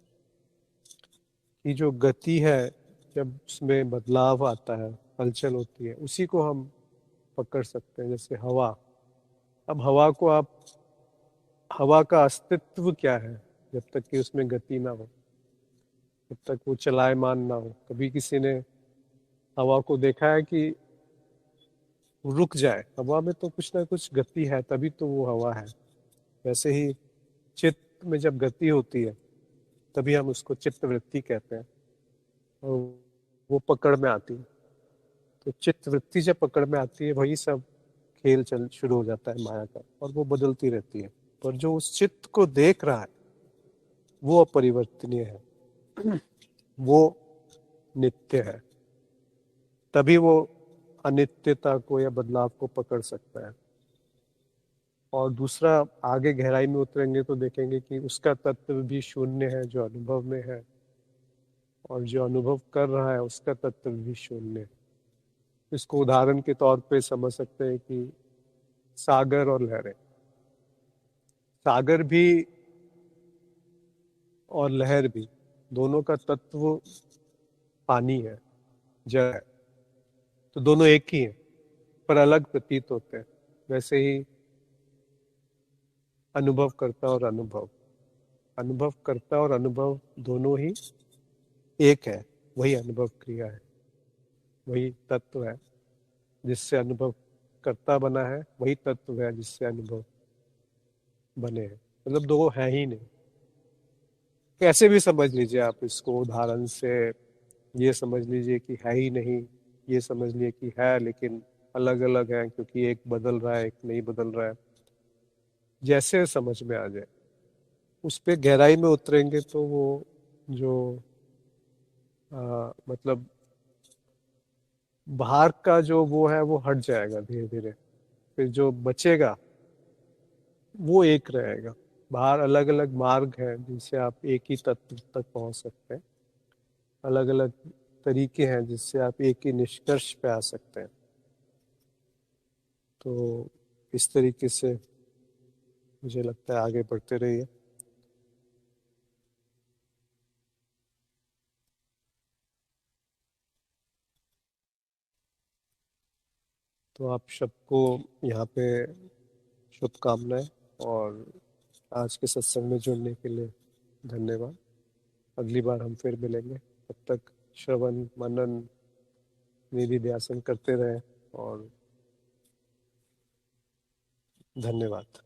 कि जो गति है, जब उसमें बदलाव आता है, हलचल होती है, उसी को हम पकड़ सकते हैं। जैसे हवा, अब हवा को आप, हवा का अस्तित्व क्या है? जब तक कि उसमें गति ना हो, जब तक वो चलायमान ना हो। कभी किसी ने हवा को देखा है कि रुक जाए? हवा में तो कुछ ना कुछ गति है, तभी तो वो हवा है। वैसे ही चित्त में जब गति होती है तभी हम उसको चित्त वृत्ति कहते हैं, और वो पकड़ में आती है। तो चित्त वृत्ति जब पकड़ में आती है, वही सब खेल चल शुरू हो जाता है माया का, और वो बदलती रहती है। पर जो उस चित्त को देख रहा है वो अपरिवर्तनीय है, वो नित्य है। तभी वो अनित्यता को या बदलाव को पकड़ सकता है। और दूसरा, आगे गहराई में उतरेंगे तो देखेंगे कि उसका तत्व भी शून्य है जो अनुभव में है, और जो अनुभव कर रहा है उसका तत्व भी शून्य है। इसको उदाहरण के तौर पे समझ सकते हैं कि सागर और लहरें। सागर भी और लहर भी, दोनों का तत्व पानी है, जल है। तो दोनों एक ही हैं, पर अलग प्रतीत होते हैं। वैसे ही अनुभव करता और अनुभव, अनुभव करता और अनुभव दोनों ही एक है। वही अनुभव क्रिया है, वही तत्व है जिससे अनुभव कर्ता बना है, वही तत्व है जिससे अनुभव बने हैं। मतलब दो है ही नहीं। कैसे भी समझ लीजिए आप इसको, उदाहरण से ये समझ लीजिए कि है ही नहीं, ये समझ लीजिए कि है लेकिन अलग अलग है, क्योंकि एक बदल रहा है, एक नहीं बदल रहा है। जैसे समझ में आ जाए, उस पे गहराई में उतरेंगे तो वो जो मतलब बाहर का जो वो है वो हट जाएगा धीरे धीरे। फिर जो बचेगा वो एक रहेगा। बाहर अलग अलग मार्ग हैं जिनसे आप एक ही तत्व तक पहुंच सकते हैं। अलग अलग तरीके हैं जिससे आप एक ही निष्कर्ष पे आ सकते हैं। तो इस तरीके से मुझे लगता है आगे बढ़ते रहिए। तो आप सबको यहाँ पे शुभकामनाएं, और आज के सत्संग में जुड़ने के लिए धन्यवाद। अगली बार हम फिर मिलेंगे। तब तक श्रवण मनन निधि ध्यान करते रहें, और धन्यवाद।